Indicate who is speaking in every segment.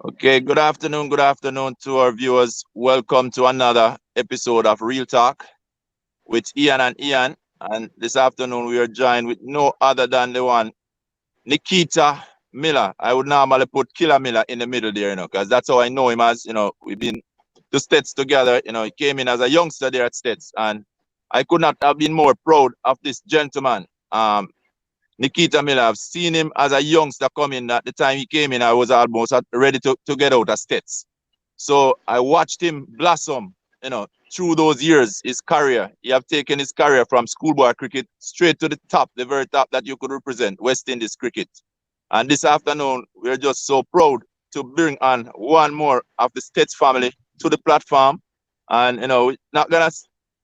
Speaker 1: Okay, good afternoon to our viewers. Welcome to another episode of Real Talk with Ian and Ian. And this afternoon we are joined with no other than the one, Nikita Miller. I would normally put Killer Miller in the middle there, because that's how I know him as, we've been to States together. He came in as a youngster there at States, and I could not have been more proud of this gentleman. Nikita Miller, I've seen him as a youngster come in. At the time he came in, I was almost ready to get out of States. So I watched him blossom, through those years, his career. He have taken his career from schoolboy cricket straight to the top, the very top that you could represent, West Indies cricket. And this afternoon, we're just so proud to bring on one more of the States family to the platform. And, we're not going to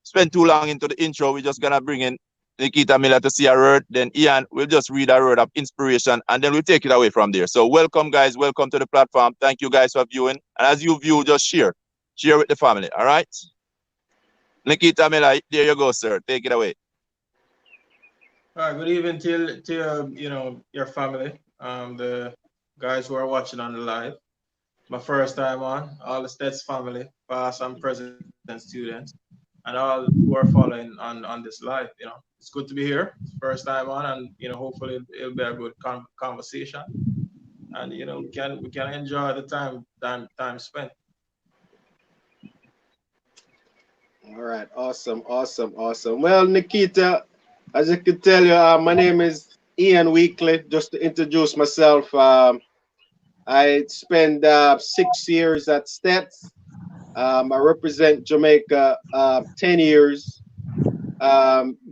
Speaker 1: spend too long into the intro. We're just going to bring in Nikita Miller to see a word. Then Ian will just read a word of inspiration, and then we'll take it away from there. So welcome, guys. Welcome to the platform. Thank you, guys, for viewing. And as you view, just share. Share with the family, all right? Nikita Miller, there you go, sir. Take it away.
Speaker 2: All right, good evening to your family, the guys who are watching on the live. My first time on, all the Stats family, past and present students, and all who are following on this live. It's good to be here. First time on, and hopefully it'll be a good conversation, and we can enjoy the time spent.
Speaker 3: All right, awesome. Well, Nikita, as I can tell you, my name is Ian Weekly. Just to introduce myself, I spent 6 years at Stats. I represent Jamaica 10 years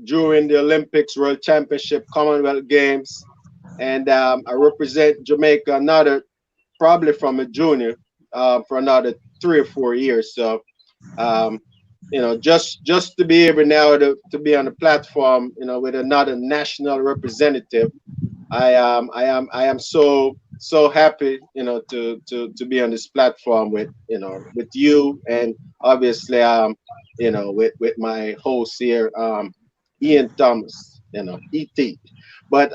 Speaker 3: during the Olympics, World Championship, Commonwealth Games, and I represent Jamaica probably from a junior for another 3 or 4 years. So, um, just to be able now to be on the platform, with another national representative, I am so happy, to be on this platform with you, and obviously with my host here, Ian Thomas, ET. But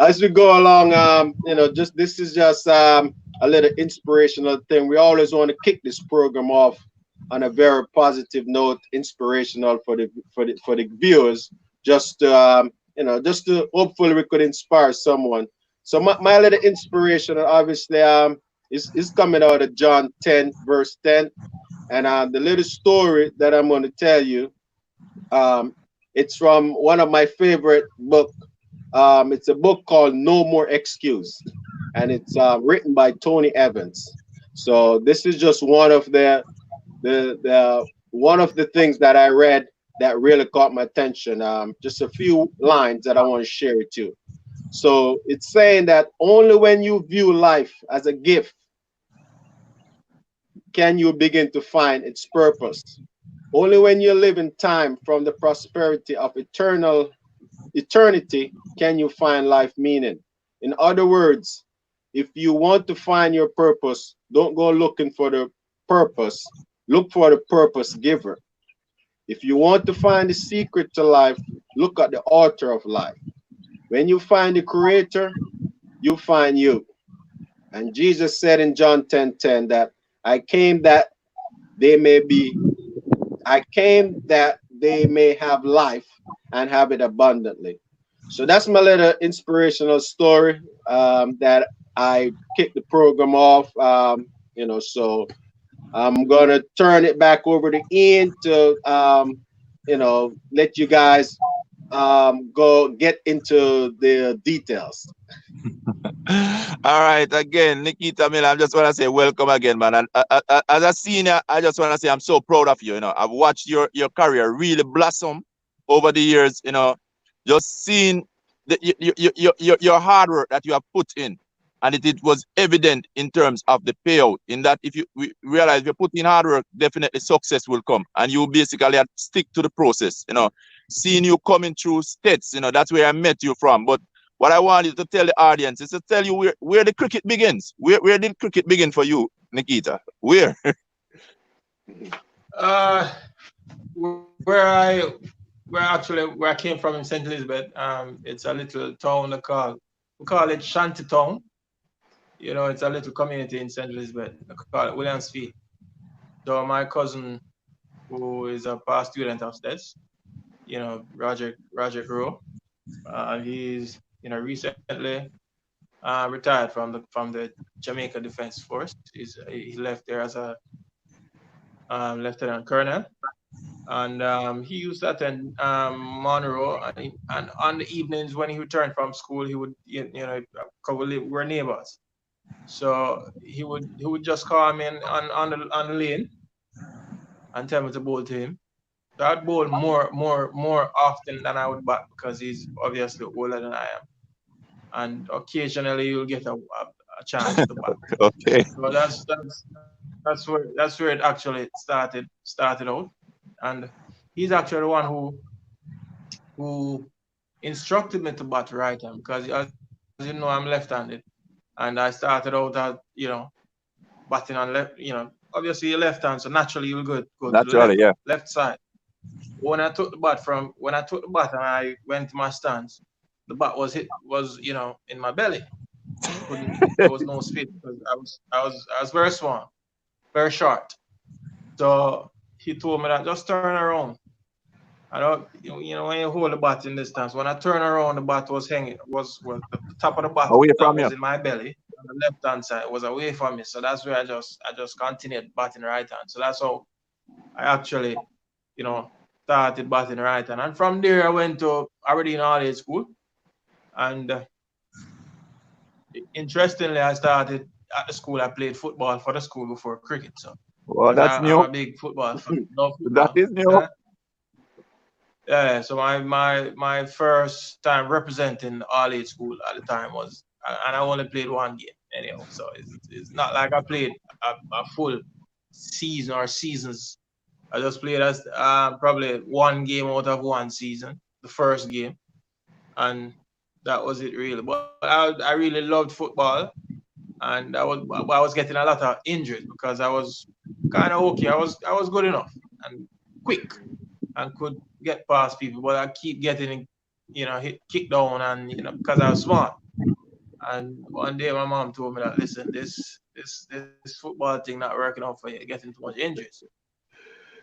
Speaker 3: as we go along, just this is just a little inspirational thing. We always want to kick this program off on a very positive note, inspirational for the viewers, just to just to hopefully we could inspire someone. So my little inspiration, obviously, is coming out of John 10 verse 10, and the little story that I'm going to tell you, um, it's from one of my favorite book. It's a book called No More Excuse, and it's written by Tony Evans. So this is just one of the one of the things that I read that really caught my attention. Just a few lines that I want to share with you. So it's saying that only when you view life as a gift can you begin to find its purpose. Only when you live in time from the prosperity of eternity can you find life meaning. In other words, if you want to find your purpose, don't go looking for the purpose, look for the purpose giver. If you want to find the secret to life, look at the author of life. When you find the creator, you find you. And Jesus said in John 10:10 that I came that they may be, I came that they may have life and have it abundantly. So that's my little inspirational story, that I kicked the program off. So I'm gonna turn it back over to Ian to let you guys go get into the details.
Speaker 1: All right, again, Nikita Miller, I just want to say welcome again, man. And as a senior, I just want to say I'm so proud of you. I've watched your career really blossom over the years. Just seeing your hard work that you have put in, and it was evident in terms of the payout. In that, if we realize if you put in hard work, definitely success will come, and you basically have to stick to the process. Seeing you coming through States, that's where I met you from. But what I want you to tell the audience is to tell you where the cricket begins. Where did cricket begin for you, Nikita? Where?
Speaker 2: Uh, where I where I came from in St. Elizabeth. It's a little town we call it Shantytown. It's a little community in St. Elizabeth. I call it Williamsfield. So my cousin, who is a past student of this, Roger Grow, he's recently retired from the Jamaica Defense Force. He left there as a lieutenant colonel, and he used to attend Monroe, and on the evenings when he returned from school, he would we're neighbors, so he would just call me on the lane and tell me to bowl to him. So I'd bowl more often than I would bat because he's obviously older than I am, and occasionally you'll get a chance to bat.
Speaker 1: Okay.
Speaker 2: So that's where it actually started out, and he's actually the one who instructed me to bat right hand because, as you know, I'm left-handed, and I started out at batting on left. Obviously you're left-hand, so naturally you'll go to the
Speaker 1: Naturally, yeah.
Speaker 2: left side. When I took the bat and I went to my stance, the bat was in my belly. There was no space because I was very small, very short. So he told me that just turn around. I don't, when you hold the bat in this stance, when I turn around, the bat was hanging, was the top of the bat
Speaker 1: Away
Speaker 2: that
Speaker 1: from
Speaker 2: was
Speaker 1: you.
Speaker 2: in my belly, on the left hand side was away from me. So that's where I just continued batting right hand. So that's how I actually, you know, started batting right hand. And from there, I went to already in all age school. And interestingly, I started at the school. I played football for the school before cricket. So
Speaker 1: Well,
Speaker 2: because
Speaker 1: that's
Speaker 2: I'm
Speaker 1: new.
Speaker 2: a big football fan, love
Speaker 1: That
Speaker 2: football.
Speaker 1: is new.
Speaker 2: Yeah. Yeah, so my first time representing all age school at the time was, and I only played one game anyhow. So it's not like I played a full season or seasons. I just played as probably one game out of one season, the first game, and that was it really. But I really loved football, and I was getting a lot of injuries because I was kind of okay. I was good enough and quick and could get past people, but I keep getting, hit, kicked down, and because I was smart. And one day my mom told me that, listen, this football thing not working out for you, you're getting too much injuries.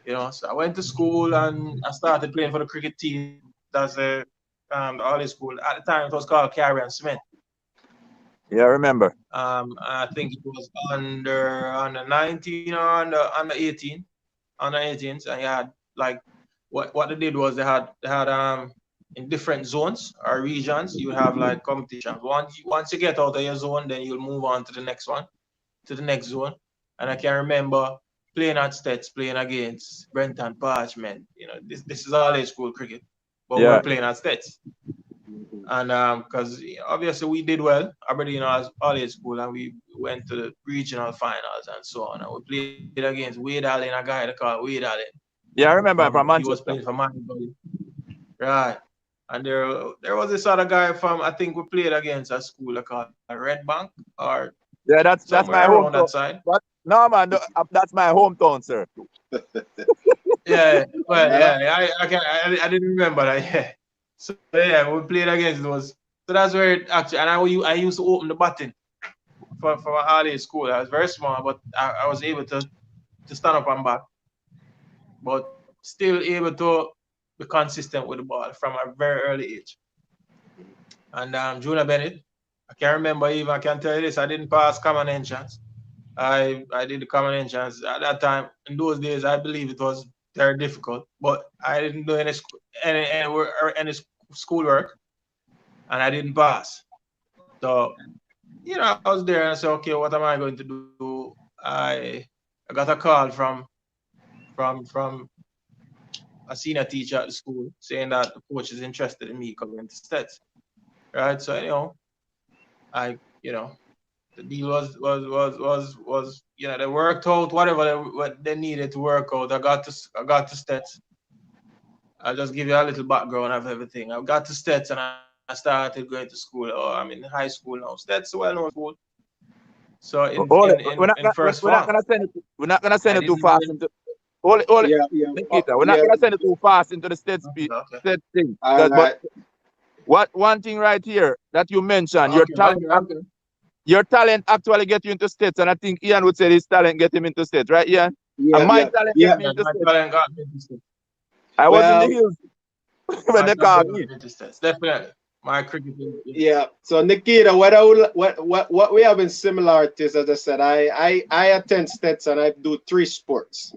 Speaker 2: So I went to school and I started playing for the cricket team. That's the early school. At the time, it was called Carrie and Smith.
Speaker 1: Yeah, I remember.
Speaker 2: I think it was under 19 or under 18, under 18s, and you had like what they did was they had in different zones or regions you have like competitions. Once you get out of your zone, then you'll move on to the next one, to the next zone. And I can remember playing at Stets, playing against Brenton Parchment. This is all age school cricket, but we were
Speaker 1: Yeah.
Speaker 2: playing at Stets.
Speaker 3: Mhm.
Speaker 2: And because obviously we did well, Aberdeen all age school, and we went to the regional finals and so on. And we played against Wade Allen, a guy they call Wade Allen.
Speaker 1: Yeah, I remember
Speaker 2: From
Speaker 1: from
Speaker 2: He was
Speaker 1: Manchester.
Speaker 2: playing for Manchester, right? And there was this other guy from, I think we played against a school called Red Bank or
Speaker 1: Yeah, that's
Speaker 2: somewhere
Speaker 1: my
Speaker 2: around that
Speaker 1: hometown.
Speaker 2: side.
Speaker 1: But no, man, that's my hometown, sir.
Speaker 2: Yeah, well,
Speaker 3: Yeah.
Speaker 2: yeah, I didn't remember that. Yeah, so yeah, we played against those. So that's where it actually, and I used to open the button for my early school. I was very small, but I was able to stand up and back, but still able to be consistent with the ball from a very early age. And Junior Bennett, I can remember even, I can tell you this, I didn't pass common entrance. I did the common entrance at that time. In those days, I believe it was very difficult, but I didn't do any schoolwork, and I didn't pass. So I was there and I said, okay, what am I going to do? I got a call from a senior teacher at the school saying that the coach is interested in me coming to Stats. Right. So I the deal was they worked out whatever what they needed to work out. I got to Stats. I'll just give you a little background of everything. I got to Stats and I started going to school. Oh, I'm in high school now. Stats is a well-known school. So in
Speaker 1: Hold
Speaker 2: in
Speaker 1: it.
Speaker 2: in in first
Speaker 1: We're not
Speaker 2: farm,
Speaker 1: gonna send it. We're not gonna
Speaker 2: I
Speaker 1: send it too
Speaker 2: didn't do
Speaker 1: fast
Speaker 2: it.
Speaker 1: into. hold it,
Speaker 3: Yeah, yeah,
Speaker 1: Nikita. We're not
Speaker 3: yeah.
Speaker 1: gonna send it too fast into the
Speaker 2: Okay, okay,
Speaker 1: state thing.
Speaker 3: All
Speaker 1: But
Speaker 3: right.
Speaker 1: what one thing right here that you mentioned,
Speaker 2: okay, okay, okay.
Speaker 1: your talent actually get you into states, and I think Ian would say his talent get him into states, right, Ian? And
Speaker 3: Yeah,
Speaker 1: my
Speaker 3: yeah,
Speaker 1: talent get
Speaker 3: yeah.
Speaker 1: me
Speaker 2: Yeah,
Speaker 1: into
Speaker 2: my
Speaker 1: states.
Speaker 2: talent got me to states.
Speaker 1: I was in the
Speaker 3: Well,
Speaker 1: hills when
Speaker 2: My
Speaker 1: they
Speaker 2: talent
Speaker 1: called
Speaker 2: got
Speaker 1: me.
Speaker 2: me to states. Definitely. My cricket is
Speaker 3: yeah. So Nikita, what I would, what we have in similarities, as I said, I attend states and I do three sports.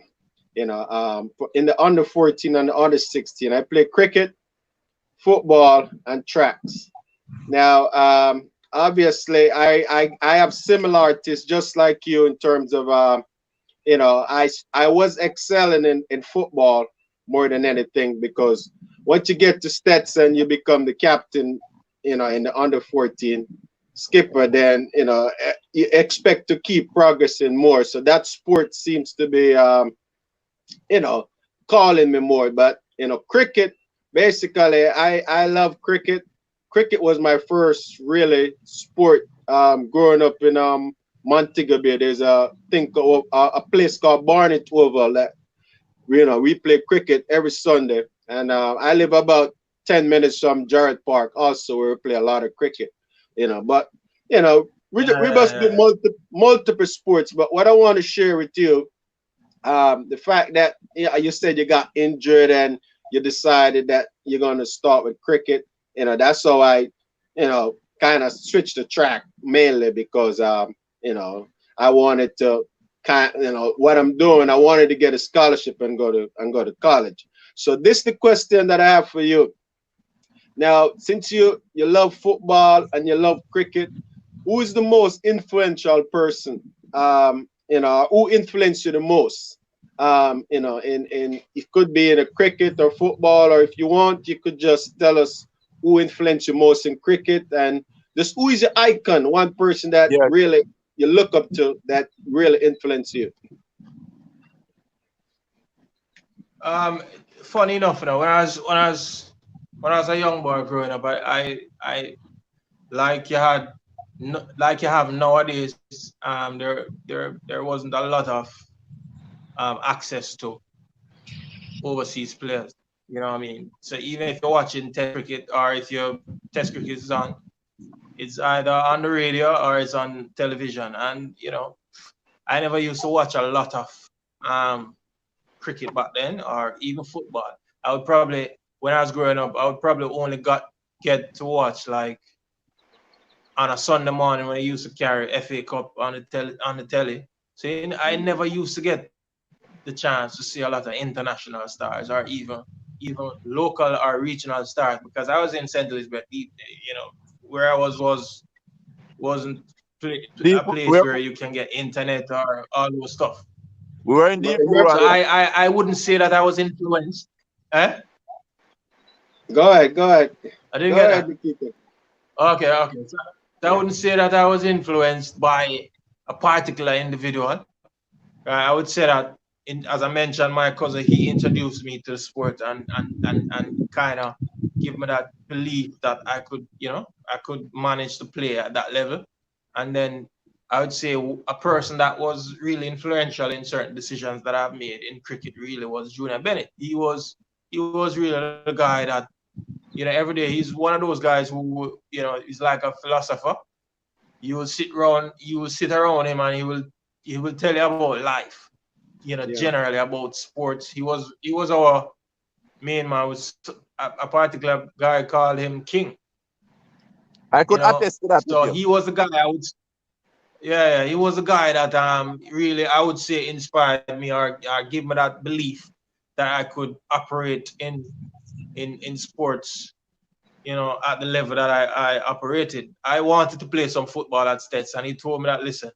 Speaker 3: In the under 14 and the under 16, I play cricket, football, and tracks. Now, obviously, I have similarities just like you in terms of I was excelling in football more than anything because once you get to Stetson, you become the captain, in the under 14 skipper, then you expect to keep progressing more. So that sport seems to be you know calling me more. But cricket, basically, I love cricket. Cricket was my first really sport growing up in Montego Bay. There's a thing called a place called Barnet Oval that we play cricket every Sunday, and I live about 10 minutes from Jarrett Park, also where we play a lot of cricket. But we
Speaker 2: yeah,
Speaker 3: must do
Speaker 2: yeah.
Speaker 3: multiple sports. But what I want to share with you, the fact that you said you got injured and you decided that you're going to start with cricket. That's how I kind of switched the track mainly because you know I wanted to what I'm doing. I wanted to get a scholarship and go to college. So this is the question that I have for you now. Since you love football and you love cricket, who is the most influential person, who influenced you the most, in it could be in a cricket or football, or if you want you could just tell us who influenced you most in cricket, and just who is your icon, one person that
Speaker 1: Yeah,
Speaker 3: really you look up to that really influenced you.
Speaker 2: Um, Funny enough, when I was a young boy growing up, I like you had like you have nowadays. There wasn't a lot of access to overseas players. You know what I mean? So even if you're watching Test cricket or if your Test cricket is on, it's either on the radio or it's on television. And I never used to watch a lot of um, cricket back then or even football. I would probably when I was growing up, I would probably only got get to watch like on a Sunday morning when I used to carry FA Cup on the telly. So I never used to get the chance to see a lot of international stars or even local or regional stars because I was in St. Elizabeth. Where I wasn't
Speaker 1: deep.
Speaker 2: a place where you can get internet or all those stuff.
Speaker 1: We were in
Speaker 3: But
Speaker 1: deep
Speaker 2: So
Speaker 1: rural.
Speaker 2: I wouldn't say that I was influenced. Eh?
Speaker 3: Go ahead, go ahead,
Speaker 2: I didn't
Speaker 3: go
Speaker 2: get
Speaker 3: ahead,
Speaker 2: that.
Speaker 3: Nikita.
Speaker 2: Okay, okay. So I wouldn't say that I was influenced by a particular individual. I would say that, as I mentioned, my cousin he introduced me to the sport and kind of give me that belief that I could manage to play at that level. And then I would say a person that was really influential in certain decisions that I've made in cricket really was Junior Bennett. He was really the guy that every day he's one of those guys who is like a philosopher. You will sit around him and he will tell you about life,
Speaker 3: Yeah,
Speaker 2: generally about sports. He was our main man. Was a particular guy called him King.
Speaker 1: I could attest to that with
Speaker 2: So
Speaker 1: you.
Speaker 2: he was the guy yeah, he was the guy that really I would say inspired me or give me that belief that I could operate in sports, at the level that I operated. I wanted to play some football at Stets, and he told me that, listen,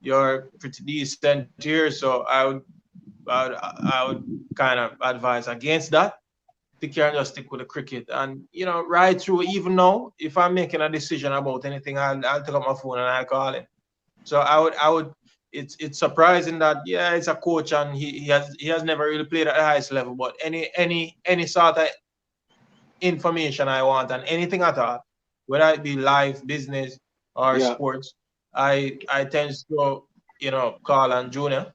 Speaker 2: you're pretty decent here, so I would kind of advise against that. Take care and just stick with the cricket. And right through, even now, if I'm making a decision about anything, I'll take up my phone and I'll call him. So I would. It's surprising that yeah, he's a coach and he has never really played at the highest level, but any sort of information I want and anything at all, whether it be life, business, or
Speaker 3: yeah,
Speaker 2: sports, I tend to call on Junior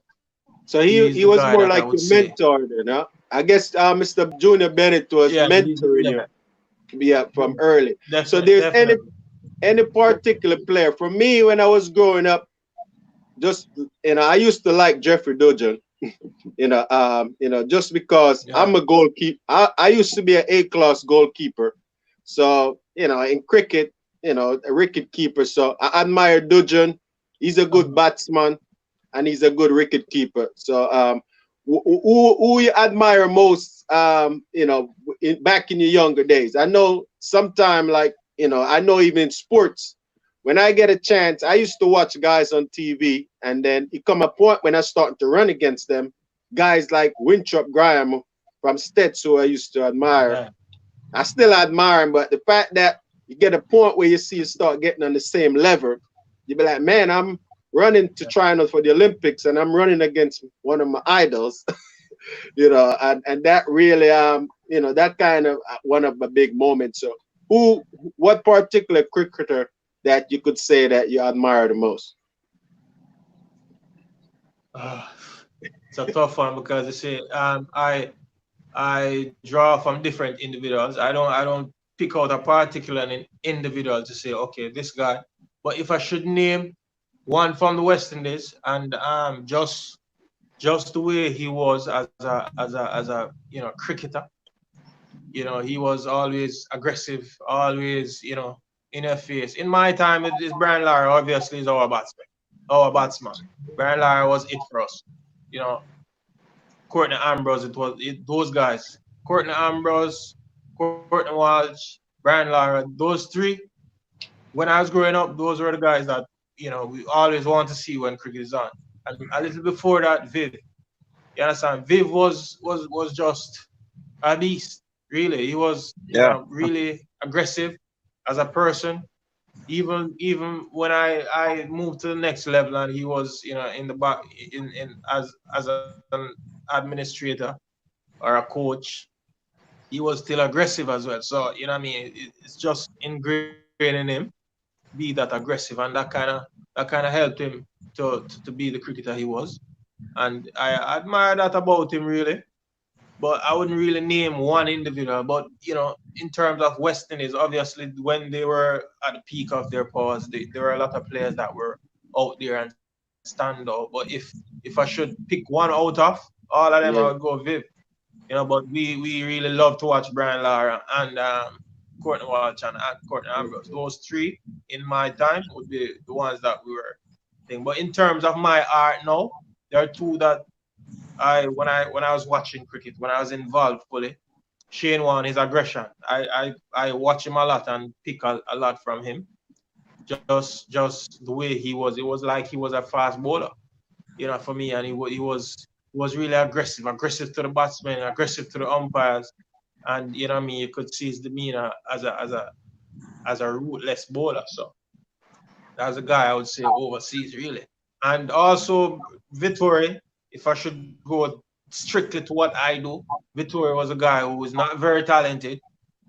Speaker 3: So
Speaker 2: He's
Speaker 3: he
Speaker 2: the
Speaker 3: was
Speaker 2: guy
Speaker 3: more
Speaker 2: that I
Speaker 3: like
Speaker 2: would
Speaker 3: your
Speaker 2: say.
Speaker 3: mentor, you know. I guess Mr. Junior Bennett was
Speaker 2: Yeah,
Speaker 3: mentoring
Speaker 2: yeah,
Speaker 3: you, yeah, from early. So
Speaker 2: definitely,
Speaker 3: there's
Speaker 2: definitely.
Speaker 3: any particular player for me when I was growing up, just I used to like Jeffrey Dudgeon, just because
Speaker 2: Yeah,
Speaker 3: I'm a goalkeeper. I used to be an A-class goalkeeper. So, in cricket, a wicket keeper. So I admire Dudgeon. He's a good batsman and he's a good wicket keeper. So who you admire most back in your younger days? I know sometime like, I know even in sports, when I get a chance, I used to watch guys on TV, and then it come a point when I started to run against them, guys like Winthrop Graham from Stets, who I used to admire.
Speaker 2: yeah,
Speaker 3: I still admire him, but the fact that you get a point where you see you start getting on the same level, you be like, man, I'm running to
Speaker 2: yeah.
Speaker 3: try out for the Olympics, and I'm running against one of my idols, and that really, that kind of one of my big moments. So, what particular cricketer that you could say that you admire the most?
Speaker 2: Uh, it's a tough one because you see, I draw from different individuals. I don't pick out a particular individual to say, okay, this guy. But if I should name one from the West Indies, and just the way he was as a cricketer, he was always aggressive, always in your face. In my time, it's Brian Lara. Obviously, is our batsman. Brian Lara was it for us. You know, Courtney Ambrose, those guys. Courtney Ambrose, Courtney Walsh, Brian Lara, those three, when I was growing up, those were the guys that, we always want to see when cricket is on. And a little before that, Viv. You understand? Viv was just a beast, really. He was,
Speaker 1: Yeah.
Speaker 2: really aggressive as a person. Even when I moved to the next level and he was, in the back in as an administrator or a coach, he was still aggressive as well. So, what I mean, it's just ingrained in him to be that aggressive, and that kind of helped him to be the cricketer he was. And I admire that about him, really. But I wouldn't really name one individual. But in terms of West Indies, obviously when they were at the peak of their powers, there were a lot of players that were out there and stand out. But if I should pick one out of all of them, I would
Speaker 3: Yeah.
Speaker 2: go Viv. But we really love to watch Brian Lara and Courtney Walsh and Courtney Ambrose. Those three in my time would be the ones that we were thinking. But in terms of my art now, there are two that when I was watching cricket, when I was involved fully, Shane Warne, his aggression. I watch him a lot and pick a lot from him. Just the way he was, it was like he was a fast bowler, for me, and he was really aggressive to the batsmen, aggressive to the umpires, and what I mean, you could see his demeanor as a ruthless bowler. So that's a guy I would say overseas really, and also Vittori. If I should go strictly to what I do, Vittori was a guy who is not very talented,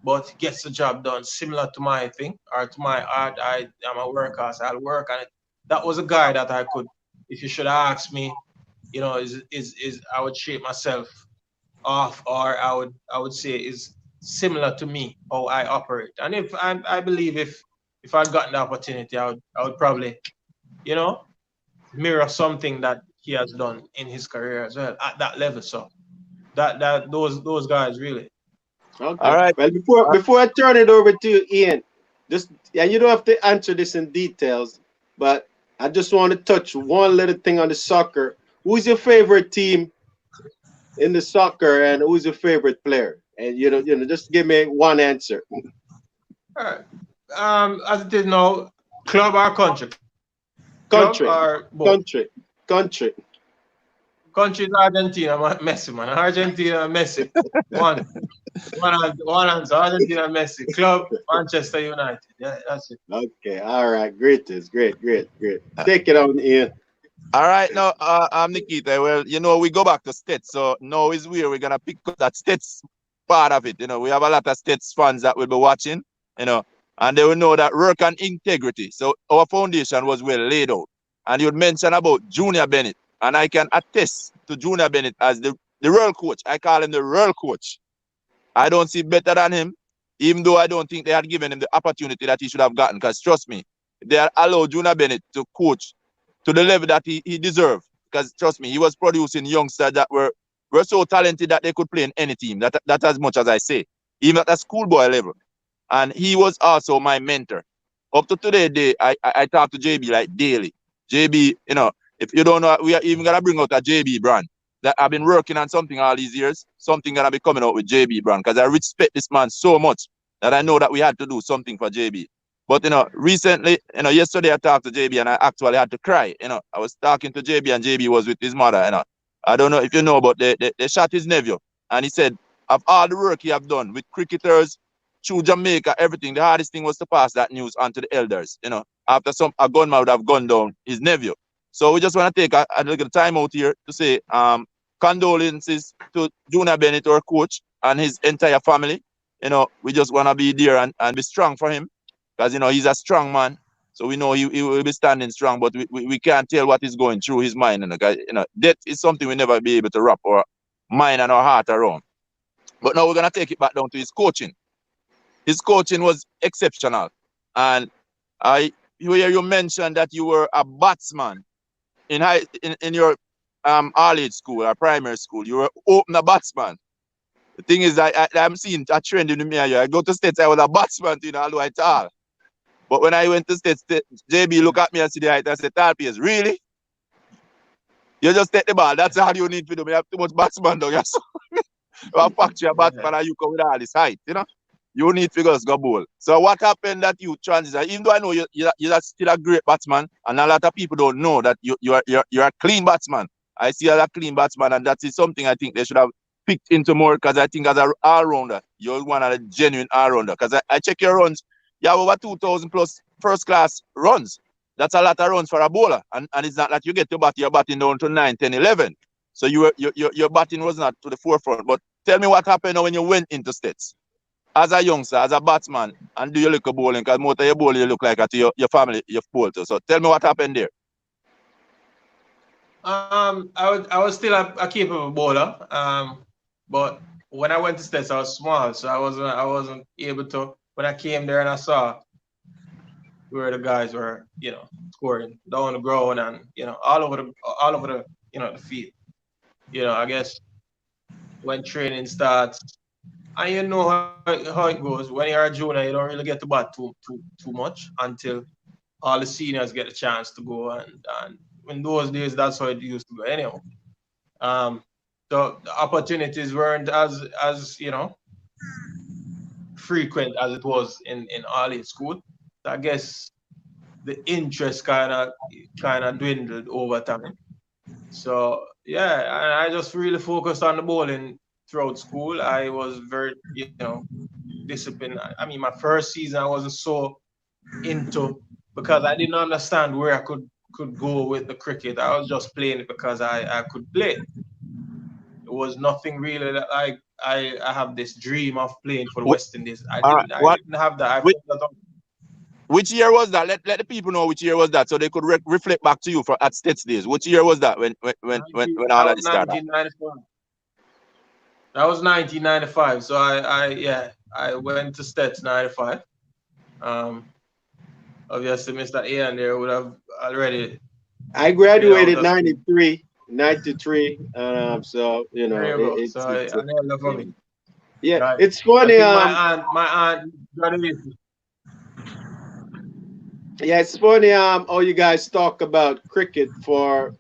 Speaker 2: but gets the job done, similar to my thing or to my art. I'm a worker, so I'll work on it. That was a guy that I could, if you should ask me, is I would shape myself off, or I would say is similar to me how I operate. And if I believe if I'd gotten the opportunity, I would probably you know mirror something that he has done in his career as well at that level. So those guys really.
Speaker 1: All
Speaker 3: Okay.
Speaker 1: right.
Speaker 3: Well, before I turn it over to you, Ian, just yeah, you don't have to answer this in details, but I just want to touch one little thing on the soccer. Who's your favorite team in the soccer, and who's your favorite player? And just give me one answer.
Speaker 2: All right. As it is now, club or country? Club or both?
Speaker 3: Country, country, country.
Speaker 2: Country is Argentina, Messi, man. Argentina, Messi. One. One answer. Argentina, Messi. Club, Manchester United. Yeah, that's it.
Speaker 3: Okay, all right, great, great, great, great. Take it on, Ian.
Speaker 1: All right. Now, I'm Nikita. Well, we go back to States. So now is where we're gonna pick up that States part of it. We have a lot of States fans that will be watching. You know, and they will know that work and integrity. So our foundation was well laid out. And you'd mention about Junior Bennett, and I can attest to Junior Bennett as the real coach. I call him the real coach. I don't see better than him, even though I don't think they had given him the opportunity that he should have gotten. Because trust me, if they had allowed Junior Bennett to coach to the level that he deserved, because trust me, he was producing youngsters that were so talented that they could play in any team. That as much as I say, even at a schoolboy level. And he was also my mentor. Up to today, I talk to JB like daily. JB, if you don't know, we are even gonna bring out a JB brand that I've been working on something all these years. Something gonna be coming out with JB brand because I respect this man so much that I know that we had to do something for JB. But recently, yesterday I talked to JB and I actually had to cry. I was talking to JB and JB was with his mother. I don't know if you know, but they shot his nephew, and he said of all the work he have done with cricketers through Jamaica, everything, the hardest thing was to pass that news on to the elders. After a gunman would have gunned down his nephew. So we just want to take a little time out here to say condolences to Junior Bennett, our coach, and his entire family. We just want to be there and be strong for him because, he's a strong man. So we know he will be standing strong, but we can't tell what is going through his mind. Death is something we never be able to wrap our mind and our heart around. But now we're going to take it back down to his coaching. His coaching was exceptional. And I hear you mentioned that you were a batsman in your all-age school or primary school. You were opener batsman. The thing is, I'm seeing a trend in the mirror. I go to States, I was a batsman, although I tall. But when I went to States, JB look at me and see the height and say, tall pace, really? You just take the ball. That's all you need to do. You have too much batsman, dog. You have factory a batsman and you come with all this height, You need figures go bowl. So what happened that you transition? Even though I know you're still a great batsman, and a lot of people don't know that you're a clean batsman. I see you as a clean batsman, and that is something I think they should have picked into more because I think as an all-rounder, you're one of the genuine all-rounder. Because I check your runs, you have over 2,000 plus first-class runs. That's a lot of runs for a bowler. And it's not that you get to bat, you're batting down to 9, 10, 11. So your batting was not to the forefront. But tell me what happened when you went into States. As a youngster, as a batsman, and do you look a bowling? Because most of your bowling you look like at your family, your bowl too. So tell me what happened there.
Speaker 2: I was still a capable bowler. But when I went to States, I was small, so I wasn't able to. When I came there and I saw where the guys were, scoring down the ground and all over the the field. I guess when training starts, and how it goes. When you're a junior, you don't really get to bat too much until all the seniors get a chance to go. And in those days, that's how it used to go. Anyway, so the opportunities weren't as frequent as it was in early school. So I guess the interest kind of dwindled over time. So yeah, and I just really focused on the bowling throughout school. I was very, disciplined. I mean, my first season I wasn't so into because I didn't understand where I could go with the cricket. I was just playing it because I could play. It was nothing really that I have this dream of playing for the West Indies. I didn't have that.
Speaker 1: Which year was that? Let the people know which year was that, so they could reflect back to you at States days. Which year was that when all of this started?
Speaker 2: 1995. That was 1995. So I went to States 95. Obviously, Mr. Ian there would have already.
Speaker 3: I graduated 93. So it's yeah, right. It's funny.
Speaker 2: My aunt graduated.
Speaker 3: Yeah, it's funny how you guys talk about cricket for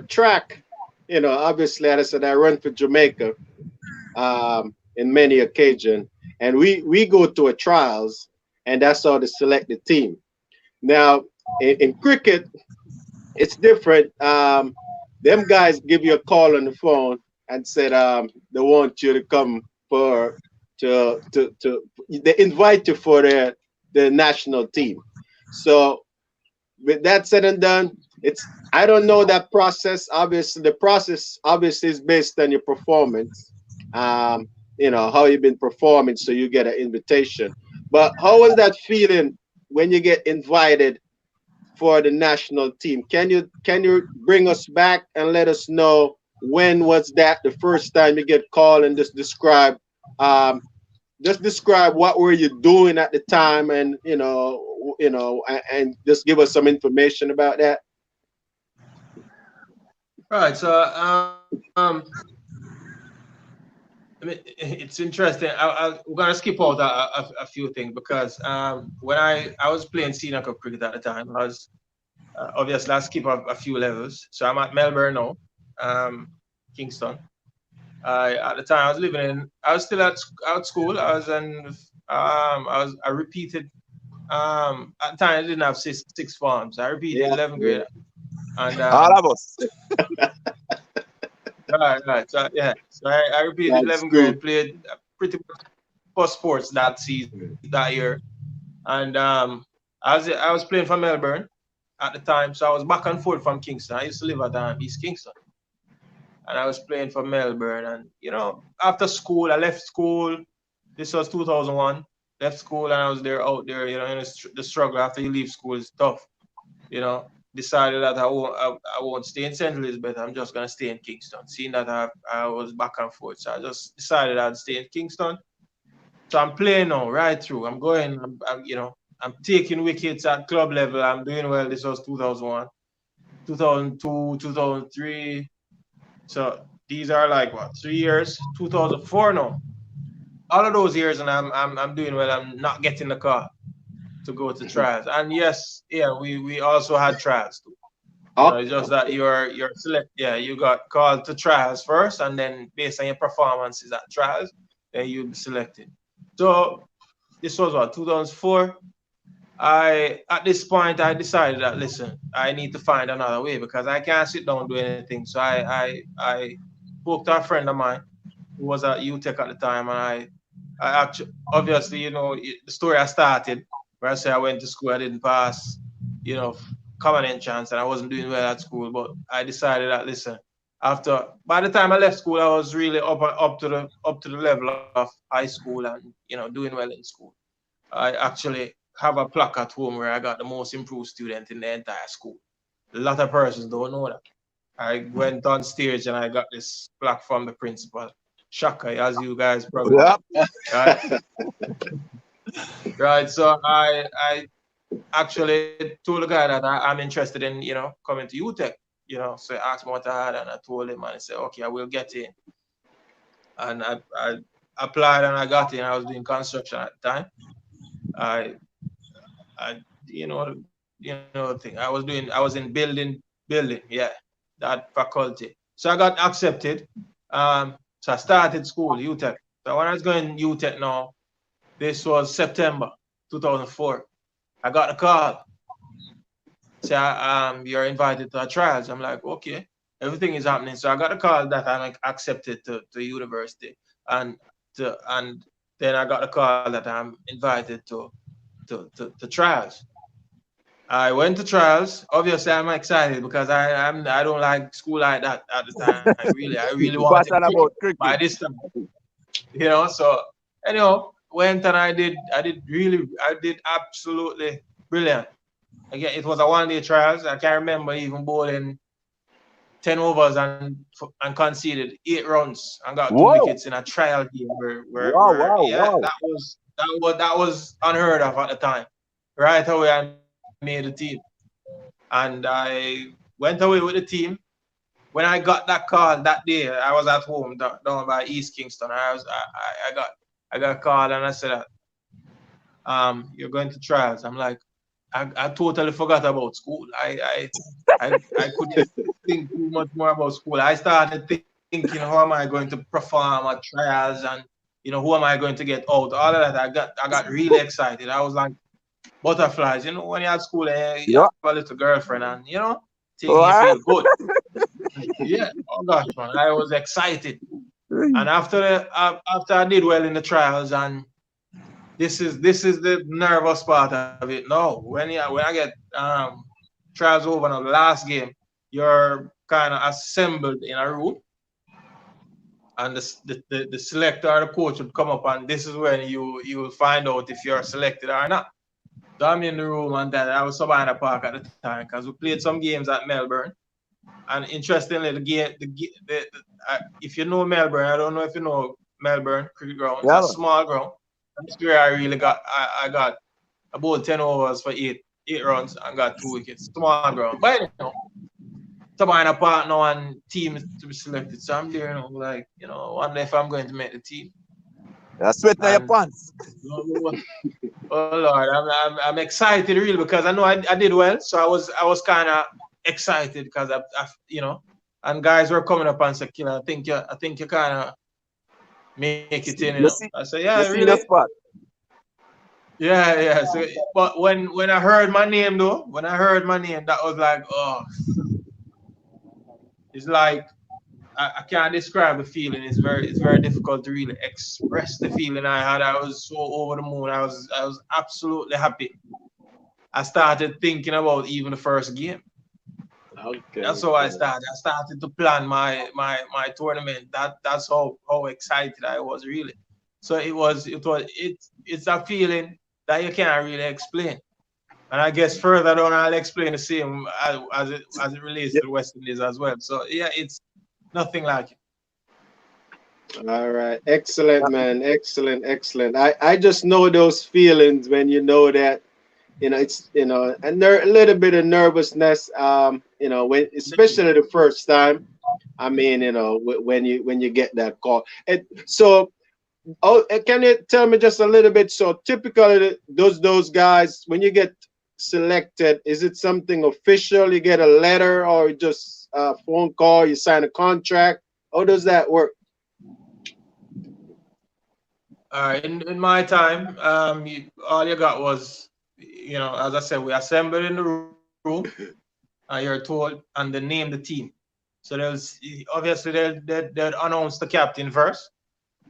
Speaker 3: track. Obviously, as I said, I run for Jamaica in many occasions, and we go to a trials, and that's how they select the team. Now, in cricket, it's different. Them guys give you a call on the phone and said they want you to come they invite you for the national team. So with that said and done, I don't know that process. Obviously, the process obviously is based on your performance. How you've been performing, so you get an invitation. But how was that feeling when you get invited for the national team? Can you bring us back and let us know when was that the first time you get called, and um, just describe what were you doing at the time, and and just give us some information about that.
Speaker 2: Right. So I mean, it's interesting. We're gonna skip out a few things because when I was playing senior cup cricket at the time, I was obviously I skip a few levels. So I'm at Melbourne now, Kingston. At the time I was living in, I was still at school. I was in, I repeated. At the time I didn't have six forms. I repeated
Speaker 3: Yeah,
Speaker 2: 11th
Speaker 3: yeah.
Speaker 2: grade, and
Speaker 1: All of us.
Speaker 2: right. So yeah, so I repeated
Speaker 3: That's
Speaker 2: 11th
Speaker 3: good.
Speaker 2: grade, played pretty much for sports that year, and I was playing for Melbourne at the time, so I was back and forth from Kingston. I used to live at East Kingston, and I was playing for Melbourne. And after school, I left school. This was 2001. Left school, and I was there out there. The struggle after you leave school is tough. You know, Decided that I won't stay in St. Elizabeth. I'm just gonna stay in Kingston. Seeing that I was back and forth, so I just decided I'd stay in Kingston. So I'm playing now right through. I'm going. I'm taking wickets at club level. I'm doing well. This was 2001, 2002, 2003. So these are like what, 3 years? 2004 now. All of those years, and I'm doing well. I'm not getting the call to go to trials. And yes, yeah, we also had trials too. It's just that you're select. Yeah, you got called to trials first, and then based on your performances at trials, then you'll be selected. So this was what, 2004. At this point I decided that, listen, I need to find another way because I can't sit down and do anything. So I spoke to a friend of mine who was at UTech at the time, and I actually, obviously, the story I started where I say I went to school, I didn't pass, you know, common entrance, and I wasn't doing well at school. But I decided that, listen, by the time I left school, I was really up to the level of high school and doing well in school. I actually have a plaque at home where I got the most improved student in the entire school. A lot of persons don't know that. I went on stage and I got this plaque from the principal. Shocker, as you guys probably
Speaker 1: Yeah.
Speaker 2: know. Right? Right. So I actually told the guy that I'm interested in, coming to UTech. So he asked me what I had, and I told him, and he said, okay, I will get in. And I applied and I got in. I was doing construction at the time. I I thing. I was in building, yeah, that faculty. So I got accepted. So I started school, UTech. So when I was going UTech now, this was September 2004. I got a call. Say, you're invited to our trials. I'm like, okay, everything is happening. So I got a call that I'm like, accepted to university, and and then I got a call that I'm invited to trials. I went to trials. Obviously, I'm excited because I don't like school like that at the time. I really wanted
Speaker 1: You passionate
Speaker 2: cricket
Speaker 1: about
Speaker 2: by
Speaker 1: cricket.
Speaker 2: this time. So anyhow, went and I did absolutely brilliant. Again, it was a 1 day trials. I can't remember even bowling 10 overs and conceded 8 runs and got two
Speaker 1: Whoa.
Speaker 2: wickets in a trial game
Speaker 1: Wow,
Speaker 2: where
Speaker 1: wow,
Speaker 2: yeah,
Speaker 1: wow.
Speaker 2: that was unheard of at the time. Right away, I made the team, and I went away with the team. When I got that call that day, I was at home down by East Kingston. I got a call and I said, you're going to trials. I'm like, I totally forgot about school. I couldn't think too much more about school. I started thinking, how am I going to perform at trials, and who am I going to get out? All of that. I got really excited. I was like butterflies. When you're at school and you
Speaker 1: Yeah.
Speaker 2: have a little girlfriend, and thing you feel
Speaker 1: What?
Speaker 2: good. Yeah. Oh gosh, man, I was excited. And after I did well in the trials, and this is the nervous part of it. No, when I get trials over now, the last game, you're kind of assembled in a room, and the selector or the coach would come up, and this is when you will find out if you're selected or not. So I'm in the room, and that I was somewhere in the park at the time because we played some games at Melbourne, And interestingly, if you know Melbourne, I don't know if you know Melbourne cricket ground. It's a
Speaker 1: Yeah.
Speaker 2: small ground. That's where I really got. I got about 10 overs for eight runs and got 2 wickets. Small ground, but anyhow, to find a partner and team to be selected. So I'm there, like wonder if I'm going to make the team.
Speaker 1: Yeah, sweat in your
Speaker 2: And
Speaker 1: pants.
Speaker 2: oh Lord, I'm excited really because I know I did well. So I was kind of excited because and guys were coming up and said, "Killer, I think you kind of make it in."
Speaker 1: You
Speaker 2: I
Speaker 1: see,
Speaker 2: said, "Yeah,
Speaker 1: you
Speaker 2: really."
Speaker 1: see the spot.
Speaker 2: Yeah, yeah. So, but when I heard my name though, when I heard my name, that was like, oh, it's like I can't describe the feeling. It's very difficult to really express the feeling I had. I was so over the moon. I was absolutely happy. I started thinking about even the first game.
Speaker 3: Okay,
Speaker 2: That's how I
Speaker 3: okay.
Speaker 2: started. I started to plan my tournament. That's how excited I was really. So it's a feeling that you can't really explain. And I guess further down I'll explain the same as it relates
Speaker 1: Yeah,
Speaker 2: to the West Indies as well. So yeah, it's nothing like it.
Speaker 3: All right. Excellent, man. Excellent, excellent. I just know those feelings when you know that, it's, and there a little bit of nervousness, when especially the first time. I mean, when you get that call. And so, can you tell me just a little bit? So typically, those guys, when you get selected, is it something official? You get a letter or just a phone call? You sign a contract? How does that work?
Speaker 2: In my time, all you got was, as I said, we assembled in the room, and you're told, and they name the team. So obviously they'll announce the captain first,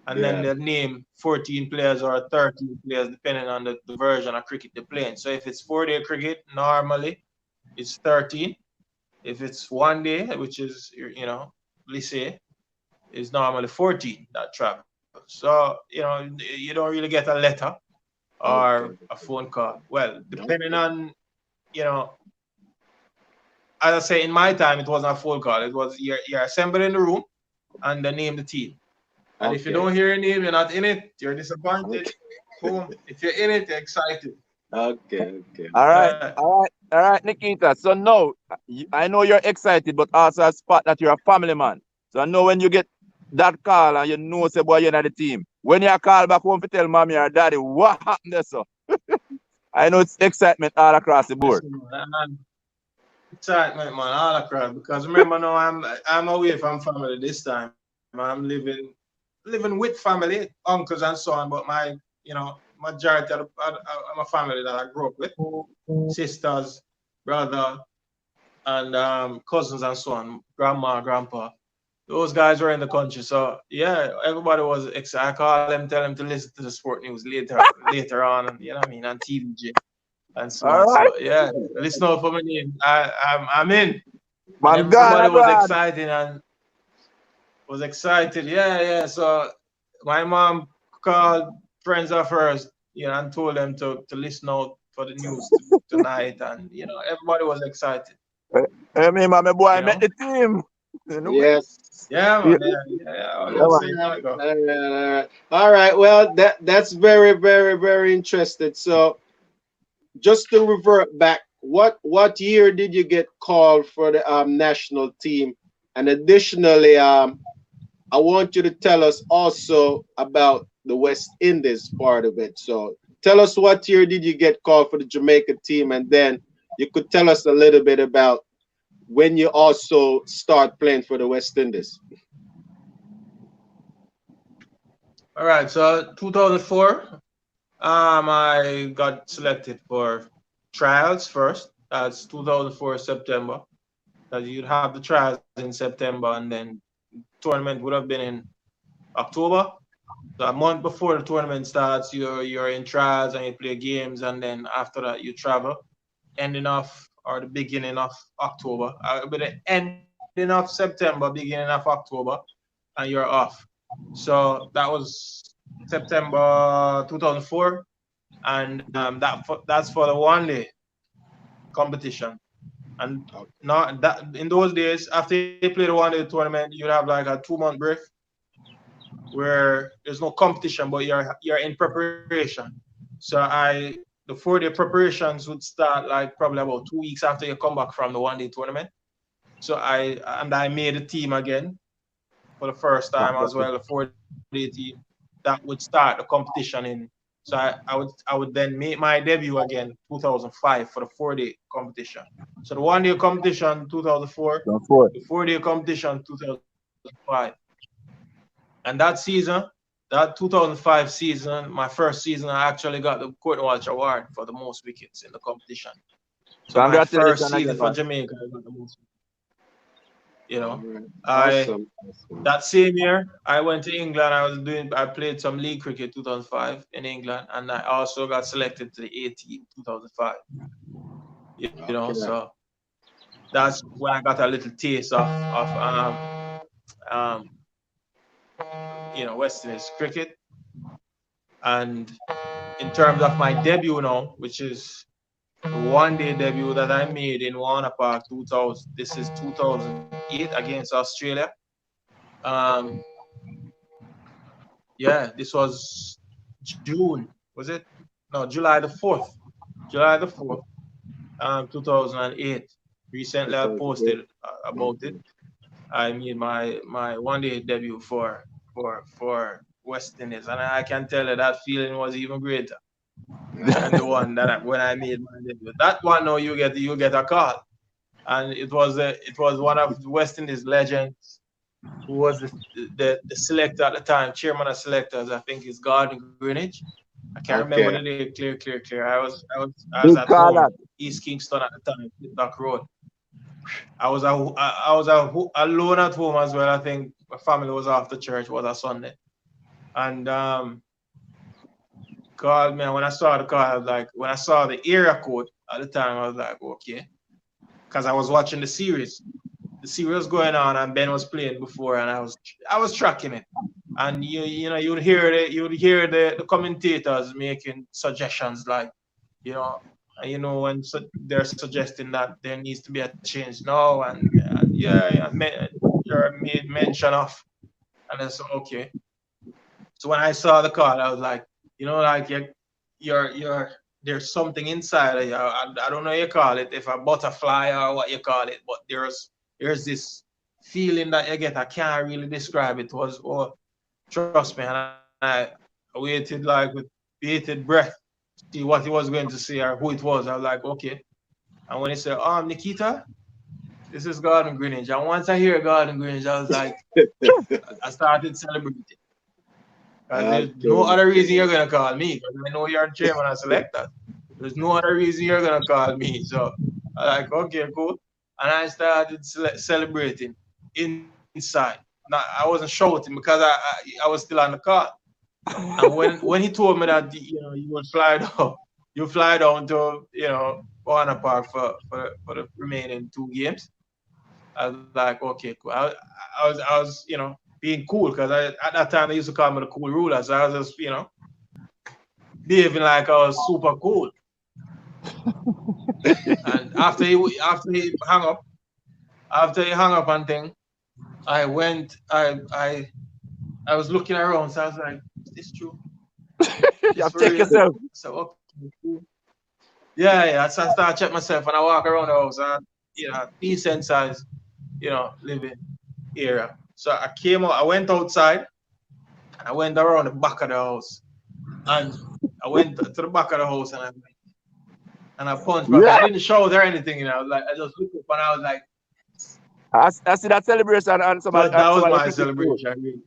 Speaker 2: and then they'll
Speaker 3: Yeah.
Speaker 2: name 14 players or 13 players depending on the version of cricket they're playing. So if it's 4-day cricket, normally it's 13. If it's 1 day, which is let's say, is normally 14 that travel. So you don't really get a letter or
Speaker 3: Okay.
Speaker 2: a phone call. Well, depending
Speaker 3: Okay.
Speaker 2: on you know, as I say, in my time it wasn't a phone call. It was you're assembled in the room and they name the team. And if you
Speaker 3: Okay.
Speaker 2: don't hear your name, you're not in it. You're disappointed.
Speaker 3: Okay.
Speaker 2: Boom. If you're in it, you're excited.
Speaker 3: Okay. Okay.
Speaker 1: all right,
Speaker 2: Uh,
Speaker 1: all right, Nikita. So now, I know you're excited, but also a spot that you're a family man. So I know when you get that call and you know, say, boy, you're not the team. When you call back home to tell mommy or daddy, what happened there, so? I know it's excitement all across the board.
Speaker 2: listen, man, excitement, man, all across. Because remember now, I'm away from family this time. I'm living with family, uncles and so on. But majority of my family that I grew up with, sisters, brother, and cousins and so on, grandma, grandpa. Those guys were in the country. So yeah, everybody was excited. I call them, tell them to listen to the sport news later on, and what I mean, on TVJ and so
Speaker 1: All
Speaker 2: on.
Speaker 1: right,
Speaker 2: So yeah, listen out for my name. I'm in, and
Speaker 1: man, God,
Speaker 2: everybody
Speaker 1: oh
Speaker 2: was
Speaker 1: God.
Speaker 2: excited and was excited. Yeah, yeah. So my mom called friends of hers, and told them to listen out for the news tonight, and everybody was excited.
Speaker 1: I mean, my boy,
Speaker 2: You
Speaker 1: met
Speaker 2: know.
Speaker 1: the team. You know?
Speaker 3: Yes.
Speaker 2: Yeah,
Speaker 1: Yeah,
Speaker 2: man. Yeah, yeah. Yeah. All
Speaker 1: yeah,
Speaker 2: them
Speaker 1: man.
Speaker 2: say how it go.
Speaker 3: All right, all right. All right. Well, that's very, very, very interesting. So, just to revert back, what year did you get called for the national team? And additionally, I want you to tell us also about the West Indies part of it. So, tell us what year did you get called for the Jamaica team, and then you could tell us a little bit about when you also start playing for the West Indies.
Speaker 2: All right. So 2004, I got selected for trials first. That's 2004 September. That you'd have the trials in September, and then tournament would have been in October. So a month before the tournament starts, you're in trials and you play games, and then after that you travel. Ending off or the beginning of October, but the ending of September, beginning of October, and you're off. So that was September 2004, and that's for the 1 day competition. And
Speaker 3: Okay.
Speaker 2: not that in those days, after you play the one day tournament, you'd have like a 2 month break where there's no competition, but you're in preparation. So the 4 day preparations would start like probably about 2 weeks after you come back from the one day tournament. So I made a team again for the first time as
Speaker 3: Okay.
Speaker 2: well, a 4 day team that would start the competition in. So I would then make my debut again 2005 for the 4 day competition. So the one day competition 2004,
Speaker 1: Going forward.
Speaker 2: the 4 day competition 2005, and that season, that 2005 season, my first season, I actually got the Courtney Walsh Award for the most wickets in the competition. So my first
Speaker 1: Congratulations
Speaker 2: season
Speaker 1: again,
Speaker 2: for
Speaker 1: man.
Speaker 2: Jamaica, I got the most. You
Speaker 3: All
Speaker 2: know,
Speaker 3: right.
Speaker 2: I
Speaker 3: Awesome. Awesome.
Speaker 2: that same year I went to England. I played some league cricket 2005 in England, and I also got selected to the A team 2005. You know, so
Speaker 3: Okay.
Speaker 2: that's when I got a little taste of um West Indies cricket. And in terms of my debut now, which is the one day debut that I made in Warner Park 2000. This is 2008 against Australia. Um, yeah, this was June, was it? No, July the 4th, 2008. Recently, I
Speaker 3: 2008.
Speaker 2: posted about it.
Speaker 3: Okay.
Speaker 2: I made my one day debut for West Indies, and I can tell you that feeling was even greater than the one when I made my debut. That one, no, you get a call, and it was one of West Indies legends who was the selector at the time, chairman of selectors. I think is Gordon Greenwich. I can't remember the
Speaker 3: Okay.
Speaker 2: day clear. I was
Speaker 1: Big
Speaker 2: at
Speaker 1: call
Speaker 2: home,
Speaker 1: that.
Speaker 2: East Kingston at the time, Back Road. I was alone at home as well. I think my family was after church. It was a Sunday, and called me. And when I saw the call, I was like, when I saw the area code at the time, I was like, okay, because I was watching the series. The series was going on, and Ben was playing before, and I was tracking it. And you'd hear the commentators making suggestions like, you know, when they're suggesting that there needs to be a change now, and yeah, you're made mention of, and I said okay. So when I saw the card, I was like, like you're there's something inside of you. I don't know what you call it, if a butterfly or what you call it, but there's this feeling that you get. I can't really describe it. It was, oh, trust me, and I waited like with bated breath to see what he was going to say or who it was. I was like, okay. And when he said, Nikita, this is Gordon Greenwich. And once I hear Gordon Greenwich, I was like, I started celebrating. Because there's no
Speaker 3: Okay.
Speaker 2: other reason you're gonna call me. Because I know you're chairman and selector. There's no other reason you're gonna call me. So I'm like, okay, cool. And I started celebrating inside. Now I wasn't shouting because I was still on the car. And when he told me that you would fly down, you fly down to Warner Park for the remaining 2 games, I was like, okay, cool. I was being cool because at that time they used to call me the cool ruler, so I was just behaving like I was super cool. And after he hung up and thing, I went I was looking around, so I was like, is this true? Is
Speaker 1: You
Speaker 2: this
Speaker 1: have to
Speaker 2: for
Speaker 1: check
Speaker 2: real?
Speaker 1: yourself.
Speaker 2: So okay, cool. Yeah. So I started check myself and I walk around the house and decent size, living area. So I went outside and I went around the back of the house. And I went to the back of the house and I punched back. I
Speaker 1: Yeah.
Speaker 2: didn't shout or anything, Like I just looked up and I was like,
Speaker 1: I see that celebration on
Speaker 2: that
Speaker 1: some
Speaker 2: was
Speaker 1: of your
Speaker 2: my
Speaker 1: cricket too.
Speaker 2: celebration. Really.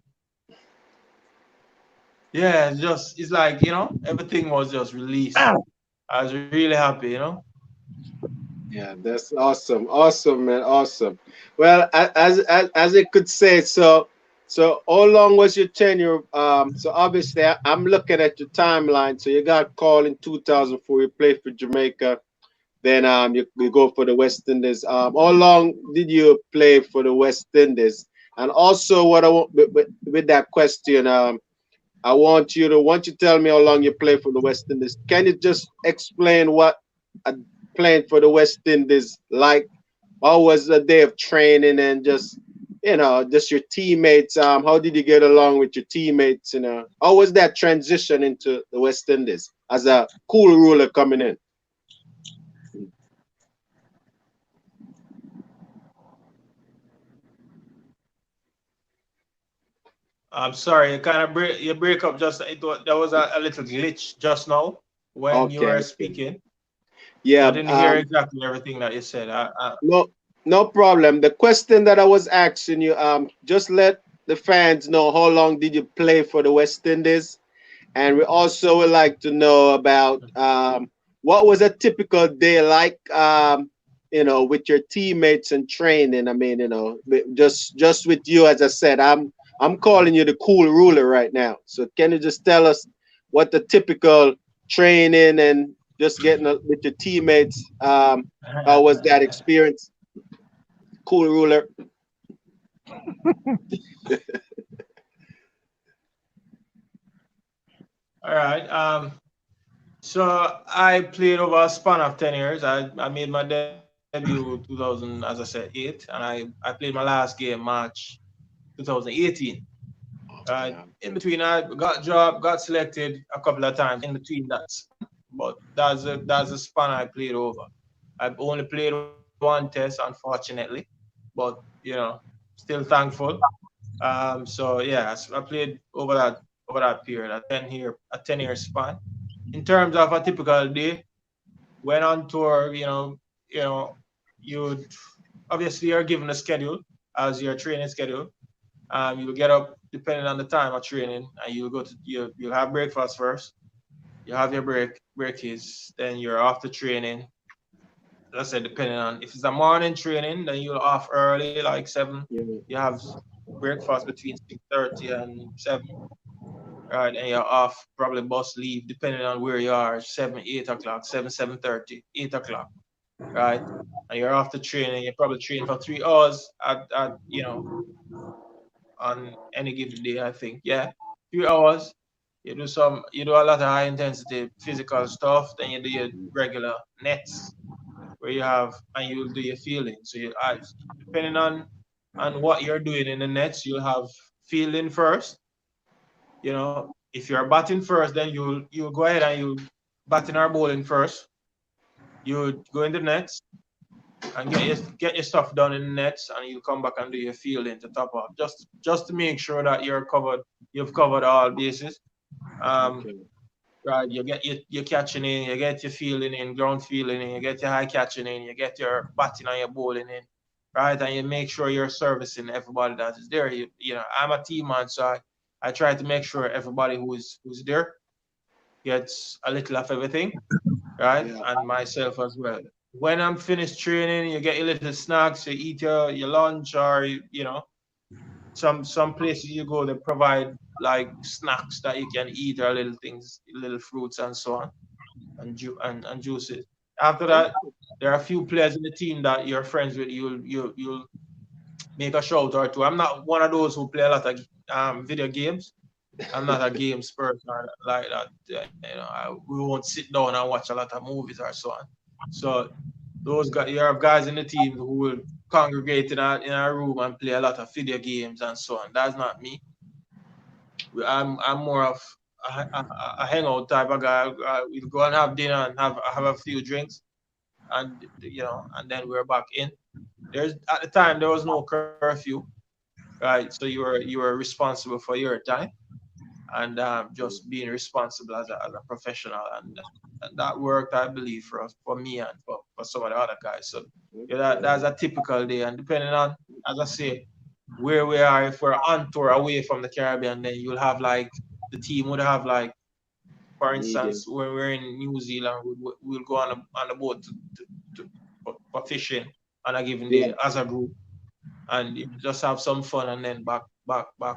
Speaker 2: Yeah, it's like, everything was just released. I was really happy.
Speaker 3: Yeah, that's awesome. Awesome, man. Awesome. Well, as it could say, so how long was your tenure? So obviously I'm looking at your timeline. So you got called in 2004. You played for Jamaica. Then you go for the West Indies. How long did you play for the West Indies? And also, what I want with that question, I want you to once you tell me how long you play for the West Indies, can you just explain what a playing for the West Indies like? how was the day of training and just just your teammates? How did you get along with your teammates? How was that transition into the West Indies as a cool ruler coming in?
Speaker 2: I'm sorry, you break up just there was a little glitch just now when you
Speaker 3: Okay,
Speaker 2: were
Speaker 3: okay.
Speaker 2: speaking. So I
Speaker 3: Yeah.
Speaker 2: didn't hear exactly everything that you said.
Speaker 3: No, no problem. The question that I was asking you, just let the fans know how long did you play for the West Indies, and we also would like to know about what was a typical day like, with your teammates and training. I mean, just with you, as I said, I'm calling you the cool ruler right now. So can you just tell us what the typical training and just getting with your teammates? How was that experience? Cool ruler.
Speaker 2: All right. So I played over a span of 10 years. I made my debut 2000, as I said, eight, and I played my last game March 2018.
Speaker 3: Yeah.
Speaker 2: In between, I got selected a couple of times in between that span, but that's a span I played over. I've only played one test, unfortunately, but still thankful. So yeah, I played over that period, a 10-year span. In terms of a typical day, when on tour, you obviously are given a schedule as your training schedule. You'll get up depending on the time of training, and you'll have breakfast first. You have your break then you're off to training. Let's say depending on if it's a morning training, then you're off early, like 7.
Speaker 3: Yeah.
Speaker 2: You have breakfast between 6:30 and 7. Right, and you're off probably bus leave depending on where you are, 7, 8 o'clock, 7, 7:30, 8 o'clock, right? And you're off to training. You probably train for 3 hours at on any given day, I think. Yeah, 3 hours. You do a lot of high intensity physical stuff. Then you do your regular nets where you have, and you'll do your fielding. So depending on what you're doing in the nets, you'll have fielding first. If you're batting first, then you'll go ahead and you batting or bowling first. You go in the nets and get your stuff done in the nets, and you come back and do your fielding to top up, just to make sure that you've covered all bases. Um,
Speaker 3: Okay.
Speaker 2: right, you get your catching in, you get your fielding in, ground fielding in, you get your high catching in, you get your batting and your bowling in, right, and you make sure you're servicing everybody that is there. I'm a team man, so I try to make sure everybody who's there gets a little of everything, right?
Speaker 3: Yeah.
Speaker 2: And myself as well. When I'm finished training, you get your little snacks, you eat your lunch, or some places you go, they provide like snacks that you can eat, or little things, little fruits and so on, and juices. After that, there are a few players in the team that you're friends with. You'll make a shout or two. I'm not one of those who play a lot of video games. I'm not a games person like that. We won't sit down and watch a lot of movies or so on. So those guys, you have guys in the team who will congregate in a room and play a lot of video games and so on. That's not me. I'm more of a hangout type of guy. We'll go and have dinner and have a few drinks, and then we're back in. There's At the time there was no curfew, right? So you were responsible for your time, and just being responsible as a professional, and that worked, I believe, for me and for some of the other guys. So yeah, that's
Speaker 3: Okay.
Speaker 2: a typical day, and depending on, as I say, where we are, if we're on tour away from the Caribbean, then you'll have like the team would have like, for
Speaker 3: Medium.
Speaker 2: instance, when we're in New Zealand, we'll go on the boat for fishing on a given
Speaker 3: Yeah.
Speaker 2: day as a group, and just have some fun, and then back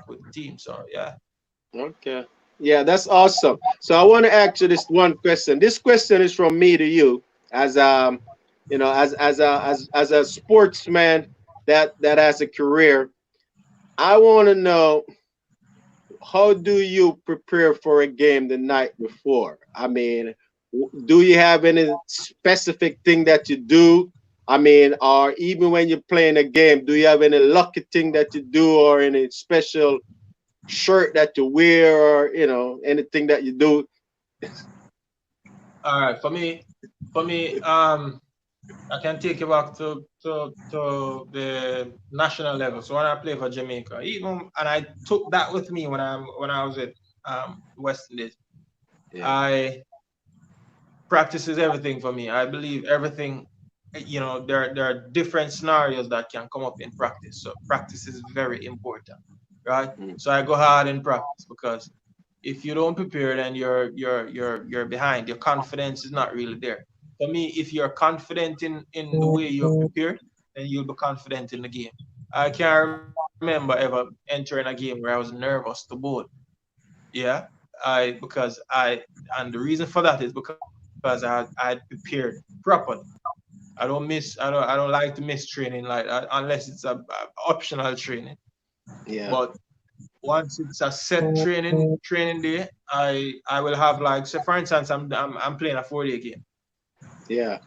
Speaker 2: with the team. So yeah.
Speaker 3: Okay. Yeah, that's awesome. So I want to ask you this one question. This question is from me to you, as as a sportsman that has a career. I want to know, how do you prepare for a game the night before? I mean, do you have any specific thing that you do? I mean, or even when you're playing a game, do you have any lucky thing that you do, or any special shirt that you wear, or anything that you do?
Speaker 2: All right, for me, I can take you back to the national level. So when I play for Jamaica, even and I took that with me when I was at West Indies.
Speaker 3: Yeah,
Speaker 2: I practice is everything for me. I believe everything. There are different scenarios that can come up in practice. So practice is very important, right?
Speaker 3: mm,
Speaker 2: So I go hard in practice because if you don't prepare, then you're behind. Your confidence is not really there. For me, if you're confident in the way you're prepared, then you'll be confident in the game. I can't remember ever entering a game where I was nervous to bowl. Yeah, and the reason for that is because I prepared properly. I don't like to miss training like that unless it's a optional training.
Speaker 3: yeah,
Speaker 2: But once it's a set training day, I will have, like, say for instance, I'm playing a 4 day game.
Speaker 3: yeah,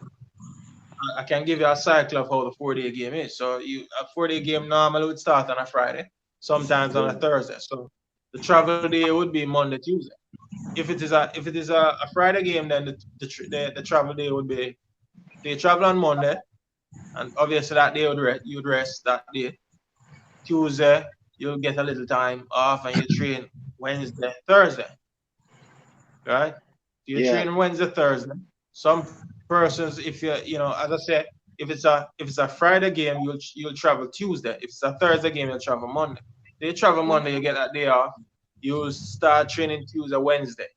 Speaker 2: I can give you a cycle of how the 4 day game is. So a 4 day game normally would start on a Friday, sometimes on a
Speaker 3: yeah,
Speaker 2: Thursday. So the travel day would be Monday, Tuesday. If it is a Friday game, then the travel day would be, they travel on Monday, and obviously that day you'd rest that day. Tuesday you'll get a little time off and you train Wednesday, Thursday, right? So you
Speaker 3: yeah,
Speaker 2: train Wednesday, Thursday. Some persons, if as I said, if it's a Friday game, you'll travel Tuesday. If it's a Thursday game, you'll travel Monday. They travel Monday, you get that day off. You'll start training Tuesday, Wednesday,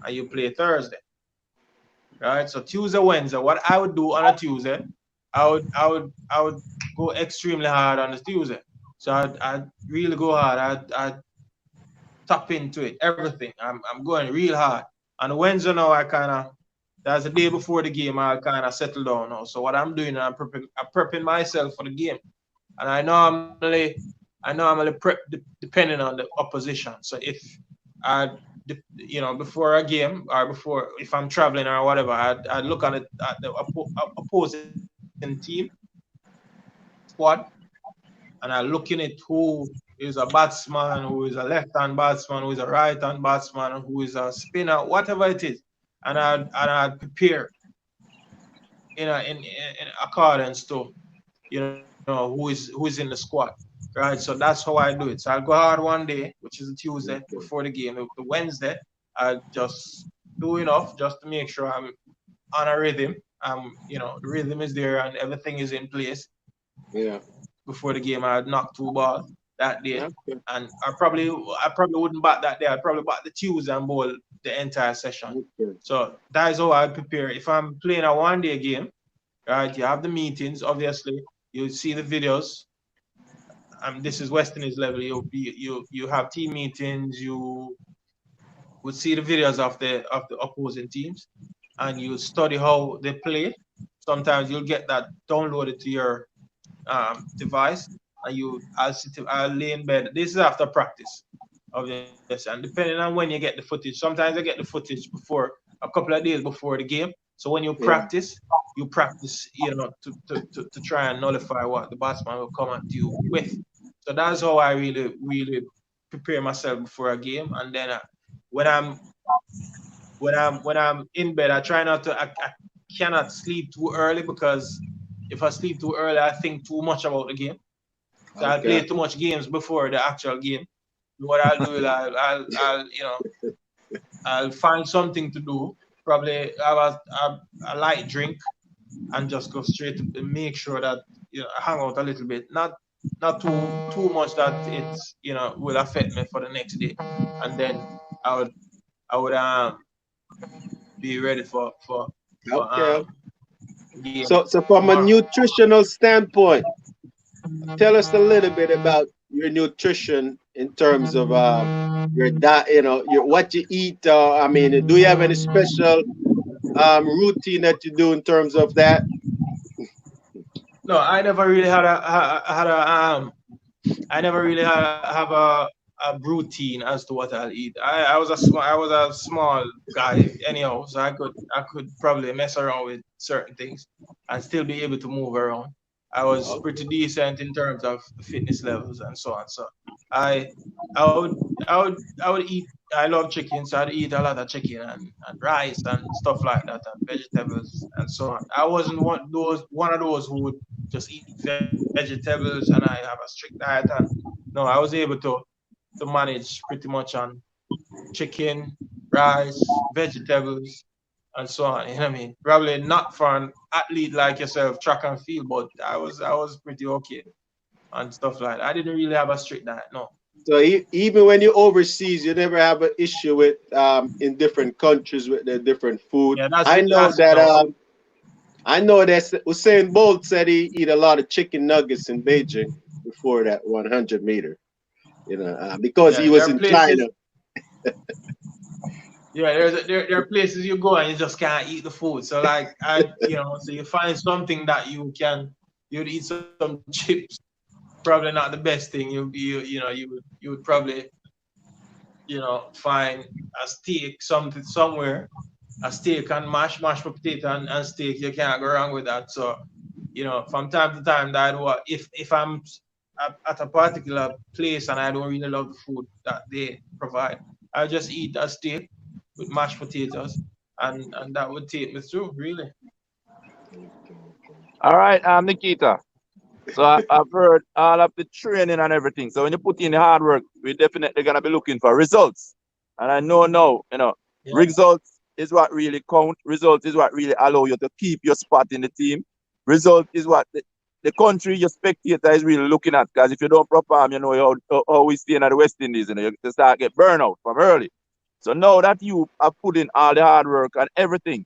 Speaker 2: and you play Thursday, right? So Tuesday, Wednesday. What I would do on a Tuesday, I would go extremely hard on the Tuesday. So I'd really go hard. I'd tap into it, everything. I'm going real hard. On Wednesday now, that's the day before the game. I kind of settle down now. So what I'm doing, I'm prepping myself for the game, and I normally prep depending on the opposition. So if I, before a game or before, if I'm traveling or whatever, I'd look at the opposing team squad, and I looking at who is a batsman, who is a left-hand batsman, who is a right-hand batsman, who is a spinner, whatever it is, and I prepare in accordance to who is in the squad, right? So that's how I do it. So I'll go hard one day, which is a Tuesday before the game. The Wednesday, I just do enough just to make sure I'm on a rhythm. The rhythm is there and everything is in place
Speaker 3: yeah.
Speaker 2: before the game. I'd knock 2 balls that day,
Speaker 3: Okay,
Speaker 2: and I probably wouldn't bat that day. I'd probably bat the Tuesday and bowl the entire session.
Speaker 3: okay.
Speaker 2: So that is how I prepare. If I'm playing a 1 day game, right, you have the meetings. Obviously, you see the videos. This is West Indies level. You have team meetings. You would see the videos of the opposing teams, and you study how they play. Sometimes you'll get that downloaded to your device, and I'll lay in bed. This is after practice, obviously, and depending on when you get the footage. Sometimes I get the footage before, a couple of days before the game. So when
Speaker 3: Yeah,
Speaker 2: you practice, to try and nullify what the batsman will come at you with. So that's how I really, really prepare myself before a game. And then when I'm when I'm in bed, I try not to. I cannot sleep too early because if I sleep too early, I think too much about the game. So I'll
Speaker 3: okay,
Speaker 2: play too much games before the actual game. What I'll do is I'll find something to do. Probably have a light drink and just go straight to make sure that I hang out a little bit. Not too much that it's will affect me for the next day. And then I would be ready for
Speaker 3: okay.
Speaker 2: game
Speaker 3: So from a
Speaker 2: tomorrow.
Speaker 3: nutritional standpoint, tell us a little bit about your nutrition in terms of your diet. Your what you eat. I mean, do you have any special routine that you do in terms of that?
Speaker 2: No, I never really had a I never really have a routine as to what I'll eat. I was a small guy anyhow, so I could probably mess around with certain things and still be able to move around. I was pretty decent in terms of fitness levels and so on. So I I would eat. I love chicken, so I'd eat a lot of chicken and rice and stuff like that and vegetables and so on. I wasn't one of those who would just eat vegetables and I have a strict diet. And no, I was able to manage pretty much on chicken, rice, vegetables, and so on. You know what I mean? Probably not for an athlete like yourself, track and field, but I was pretty okay and stuff like that. I didn't really have a strict diet, no.
Speaker 3: So even when you're overseas, you never have an issue with in different countries with the different food.
Speaker 2: Yeah, that's
Speaker 3: I
Speaker 2: it.
Speaker 3: know
Speaker 2: That's it.
Speaker 3: that
Speaker 2: No.
Speaker 3: Usain Bolt said he eat a lot of chicken nuggets in Beijing before that 100 meter. Because he
Speaker 2: Yeah, there
Speaker 3: was
Speaker 2: are
Speaker 3: in
Speaker 2: places.
Speaker 3: China.
Speaker 2: Yeah, there are places you go and you just can't eat the food. So like so you find something that you'd eat some chips. Probably not the best thing. You would probably find a steak somewhere, a steak and mashed potato and steak. You can't go wrong with that. So from time to time, that what if I'm at a particular place and I don't really love the food that they provide, I just eat a steak with mashed potatoes, and that would take me through really.
Speaker 1: All right, Nikita. So I've heard all of the training and everything. So when you put in the hard work, we're definitely gonna be looking for results. And I know now,
Speaker 2: Yeah.
Speaker 1: results is what really count. Results is what really allow you to keep your spot in the team. Result is what the country your spectator is really looking at. Because if you don't perform, how we stay in the West Indies, you start get burnout from early. So now that you have put in all the hard work and everything,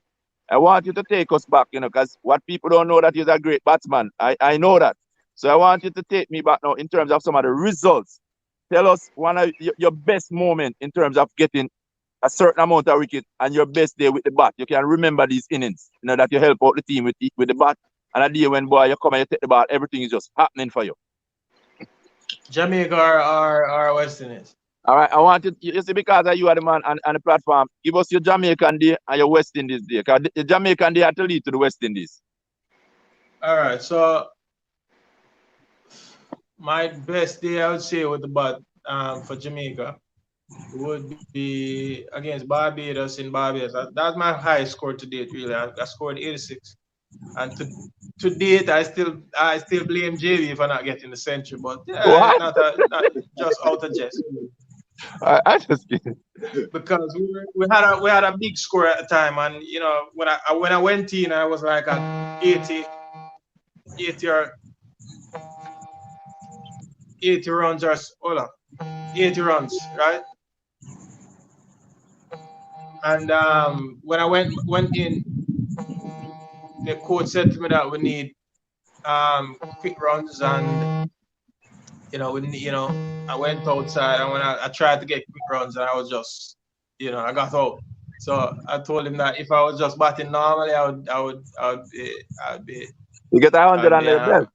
Speaker 1: I want you to take us back, because what people don't know that you're a great batsman. I know that. So I want you to take me back now in terms of some of the results. Tell us one of your best moment in terms of getting a certain amount of wicket and your best day with the bat. You can remember these innings, that you help out the team with the bat. And a day when boy you come and you take the bat, everything is just happening for you.
Speaker 2: Jamaica or West Indies.
Speaker 1: All right, I want you see, because you are the man on the platform, give us your Jamaican day and your West Indies day. Because the Jamaican day had to lead to the West Indies.
Speaker 2: All right, so my best day I would say with the bat for Jamaica would be against Barbados in Barbados. That's my highest score to date. Really, I scored 86, and to date I still blame JV for not getting the century. But yeah,
Speaker 1: What?
Speaker 2: not just out of jest.
Speaker 1: I just kidding.
Speaker 2: Because we had a big score at the time, and when I went in, I was like at 80 or 80 runs or hold on, 80 runs, right? And when I went in, the coach said to me that we need quick runs, and we need, I went outside, and when I tried to get quick runs, and I was just I got out. So I told him that if I was just batting normally,
Speaker 1: You get
Speaker 2: I'd
Speaker 1: 100
Speaker 2: be
Speaker 1: under your belt.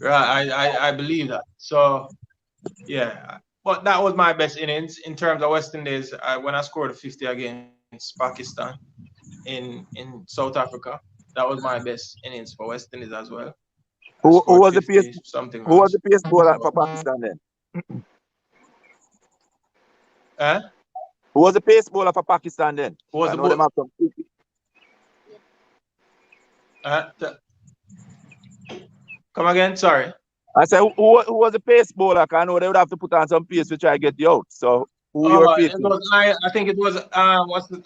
Speaker 2: right. I believe that. So yeah, but that was my best innings in terms of West Indies. When I scored a 50 against Pakistan in South Africa, that was my best innings for West Indies as well. I
Speaker 1: Who
Speaker 2: scored
Speaker 1: was the pace
Speaker 2: 50 something
Speaker 1: who was
Speaker 2: runs.
Speaker 1: the pace bowler
Speaker 2: So
Speaker 1: for Pakistan then?
Speaker 2: uh,
Speaker 1: Who was the pace bowler for Pakistan then?
Speaker 2: who was
Speaker 1: I
Speaker 2: the
Speaker 1: know them
Speaker 2: boy?
Speaker 1: have some.
Speaker 2: Uh, th- Come again? Sorry.
Speaker 1: I said, who was the pace bowler? 'Cause I know they would have to put on some pace to try to get you out. So who you were
Speaker 2: Oh, it
Speaker 1: facing?
Speaker 2: was I think it was what's the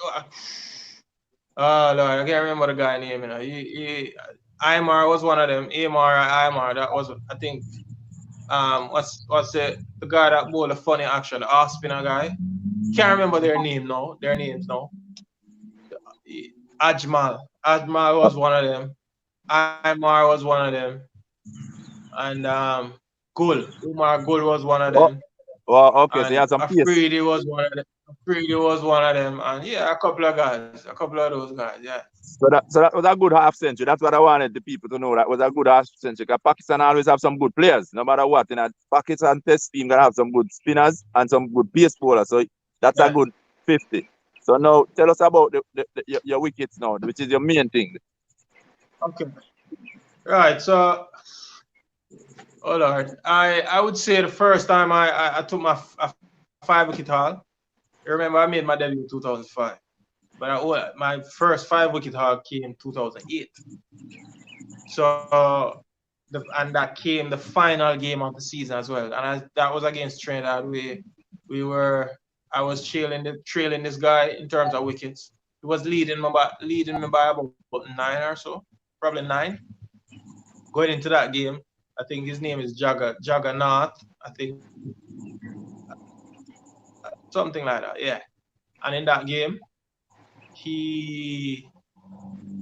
Speaker 2: oh Lord, I can't remember the guy name. Imar was one of them. Amar or Imar. That was I think what's the guy that bowled a funny action, the off spinner guy. Can't remember their name now. Their names now. Ajmal. Ajmal was one of them. Imar was one of them. And Gul. Umar Gul was one of
Speaker 1: Oh,
Speaker 2: them.
Speaker 1: well, okay. So you
Speaker 2: And
Speaker 1: had some pace.
Speaker 2: Afridi was one of them. Brady was one of them, and yeah, a couple of those guys, yeah.
Speaker 1: So that was a good half century. That's what I wanted the people to know. That was a good half century. Because Pakistan always have some good players, no matter what. In a Pakistan test team gonna have some good spinners and some good pace bowlers. So that's a
Speaker 2: Yeah.
Speaker 1: good 50. So now tell us about your wickets now, which is your main thing.
Speaker 2: Okay. Right. So, oh Lord, I would say the first time I took a 5 wicket haul. You remember I made my debut in 2005, but my first 5 wicket haul came in 2008. So and that came the final game of the season as well, and that was against Trinidad. I was trailing this guy in terms of wickets. He was leading me by about 9 or so, probably 9. Going into that game, I think his name is Jaggernath. I think something like that. Yeah. And in that game, he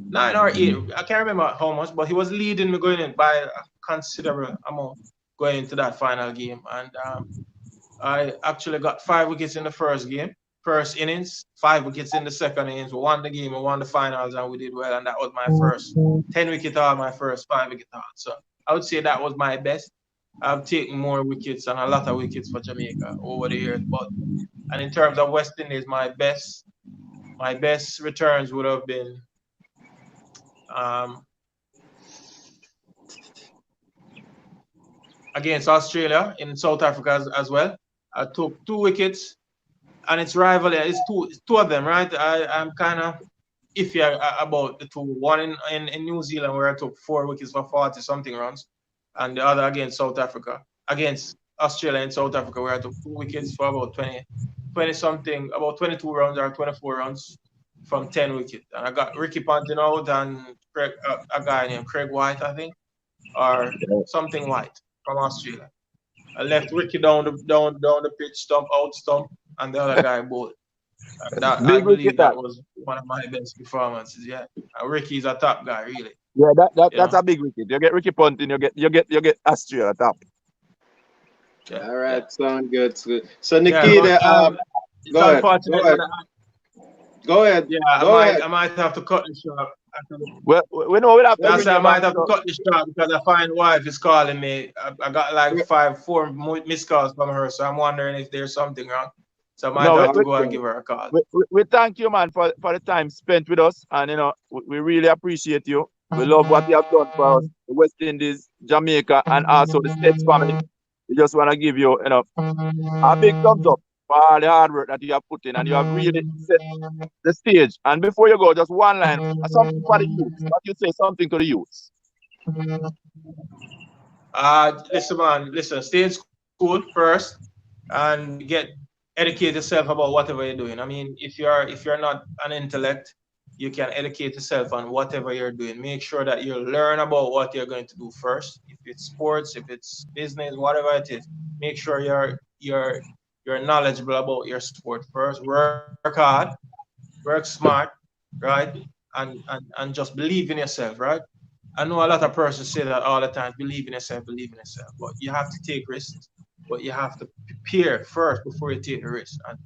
Speaker 2: 9 or 8. I can't remember how much, but he was leading me going in by a considerable amount going into that final game. And I actually got 5 wickets in the first innings, 5 wickets in the second innings. We won the game, we won the finals, and we did well. And that was my first 10 wicket haul, my first 5 wicket haul. So I would say that was my best. I've taken more wickets and a lot of wickets for Jamaica over the years. And in terms of West Indies, my best returns would have been um, against Australia in South Africa as well. I took 2 wickets, and it's rivalry. It's two of them, right? I'm kind of iffy about the two. One in New Zealand where I took 4 wickets for 40 something runs, and the other against South Africa, against Australia and South Africa where I took 2 wickets for about 20 something, about 22 runs or 24 runs from 10 wickets. And I got Ricky Ponting out and a guy named Craig White, I think, or something White from Australia. I left Ricky down the pitch, stump out stump, and the other guy bowled. That I
Speaker 1: Big wicket
Speaker 2: believe
Speaker 1: that.
Speaker 2: that was one of my best performances. Yeah, Ricky's a top guy, really.
Speaker 1: Yeah,
Speaker 2: You
Speaker 1: that's
Speaker 2: know.
Speaker 1: a big wicket. You get Ricky Ponting, you get Australia at top.
Speaker 2: Yeah,
Speaker 3: All
Speaker 2: yeah,
Speaker 3: right, sound good. So
Speaker 2: yeah. But
Speaker 3: Nikita,
Speaker 2: it's
Speaker 3: go ahead,
Speaker 2: unfortunate
Speaker 3: go ahead,
Speaker 2: that
Speaker 3: go ahead,
Speaker 2: yeah,
Speaker 3: go ahead.
Speaker 2: I might have to cut the short.
Speaker 1: Well, we know we'll have to
Speaker 2: I
Speaker 1: bring
Speaker 2: say
Speaker 1: you
Speaker 2: I
Speaker 1: back.
Speaker 2: might have to
Speaker 1: So,
Speaker 2: cut the short because I find wife is calling me. I got like four missed calls from her, so I'm wondering if there's something wrong. So I might
Speaker 1: no,
Speaker 2: have to
Speaker 3: Sound
Speaker 2: go and
Speaker 3: good.
Speaker 2: give her a call.
Speaker 1: we thank you, man, for the time spent with us, and we really appreciate you. We love what you have done for us, the West Indies, Jamaica, and also the States family. We just want to give you, a big thumbs up for all the hard work that you have put in, and you have really set the stage. And before you go, just one line, something for the youth. What you say, something to the youth.
Speaker 2: Listen, man, listen, stay in school first and educate yourself about whatever you're doing. I mean, if you're not an intellect, you can educate yourself on whatever you're doing. Make sure that you learn about what you're going to do first. If it's sports, if it's business, whatever it is, make sure you're knowledgeable about your sport first. Work hard, work smart, right? And just believe in yourself, right? I know a lot of persons say that all the time, believe in yourself. But you have to take risks, but you have to prepare first before you take the risk. And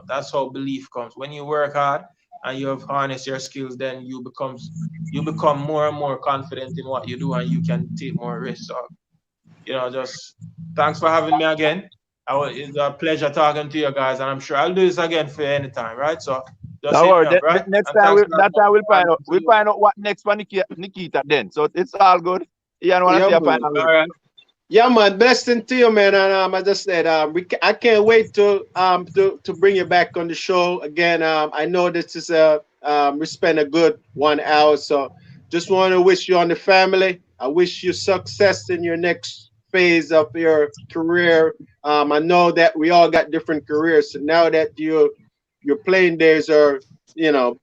Speaker 2: that's how belief comes. When you work hard and you have harnessed your skills, then you become more and more confident in what you do and you can take more risks. So, just thanks for having me again. It's a pleasure talking to you guys, and I'm sure I'll do this again for you anytime, right? So just
Speaker 1: Don't
Speaker 2: hit
Speaker 1: worry.
Speaker 2: me up, right?
Speaker 1: Next
Speaker 2: And
Speaker 1: time,
Speaker 2: thanks for
Speaker 1: that time we'll find out. We'll
Speaker 2: you.
Speaker 1: find out what next for Nikita then. So it's all good. Ian want to
Speaker 3: Yeah,
Speaker 1: say a
Speaker 3: man.
Speaker 1: final
Speaker 2: All
Speaker 1: word.
Speaker 2: right.
Speaker 3: Yeah, man. Blessing to you, man. And I just said, I can't wait to bring you back on the show again. I know this is we spent a good 1 hour, so just want to wish you on the family. I wish you success in your next phase of your career. I know that we all got different careers, so now that your playing days are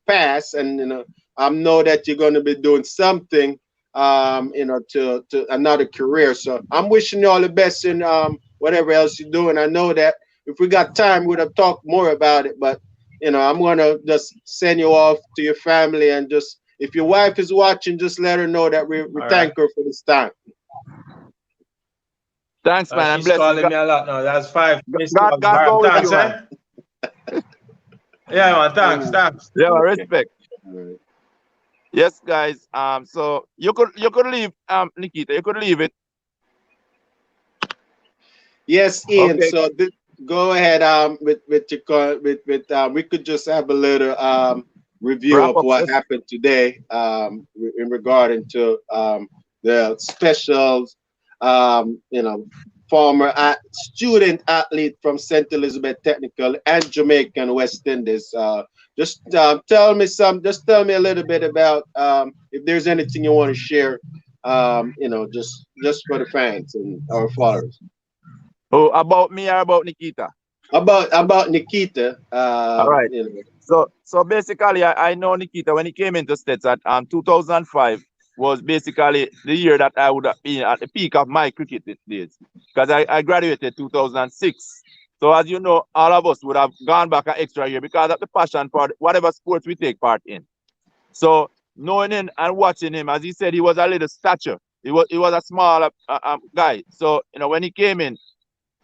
Speaker 3: past, and I know that you're going to be doing something to another career. So I'm wishing you all the best in whatever else you're doing. I know that if we got time, we'd have talked more about it, but I'm gonna just send you off to your family, and just if your wife is watching, just let her know that we
Speaker 2: All right.
Speaker 3: thank her for this time.
Speaker 1: Thanks, man, and
Speaker 2: She's
Speaker 1: blessings.
Speaker 2: calling me a lot now. That's 5 missed
Speaker 1: God,
Speaker 2: calls. All
Speaker 1: God
Speaker 2: right.
Speaker 1: go with
Speaker 2: Thanks,
Speaker 1: you, man.
Speaker 2: eh? Yeah, man. Thanks,
Speaker 3: Ah,
Speaker 2: thanks.
Speaker 1: Yeah,
Speaker 3: okay.
Speaker 1: respect.
Speaker 3: All right.
Speaker 1: Yes, guys. So you could leave, Nikita. You could leave it.
Speaker 3: Yes, Ian.
Speaker 1: Okay,
Speaker 3: So go ahead. With your we could just have a little review
Speaker 1: wrap
Speaker 3: of
Speaker 1: up
Speaker 3: what
Speaker 1: session.
Speaker 3: happened today in regarding to the specials. Former student athlete from St. Elizabeth Technical and Jamaican West Indies. Just tell me a little bit about if there's anything you want to share. Just for the fans and our followers.
Speaker 1: Oh, about me or about Nikita?
Speaker 3: About Nikita,
Speaker 1: All right. So basically, I know Nikita when he came into States at 2005 was basically the year that I would have been at the peak of my cricket days because I graduated 2006. So as you know, all of us would have gone back an extra year because of the passion for whatever sports we take part in. So knowing him and watching him, as he said, he was a little stature. He was a small guy. So when he came in,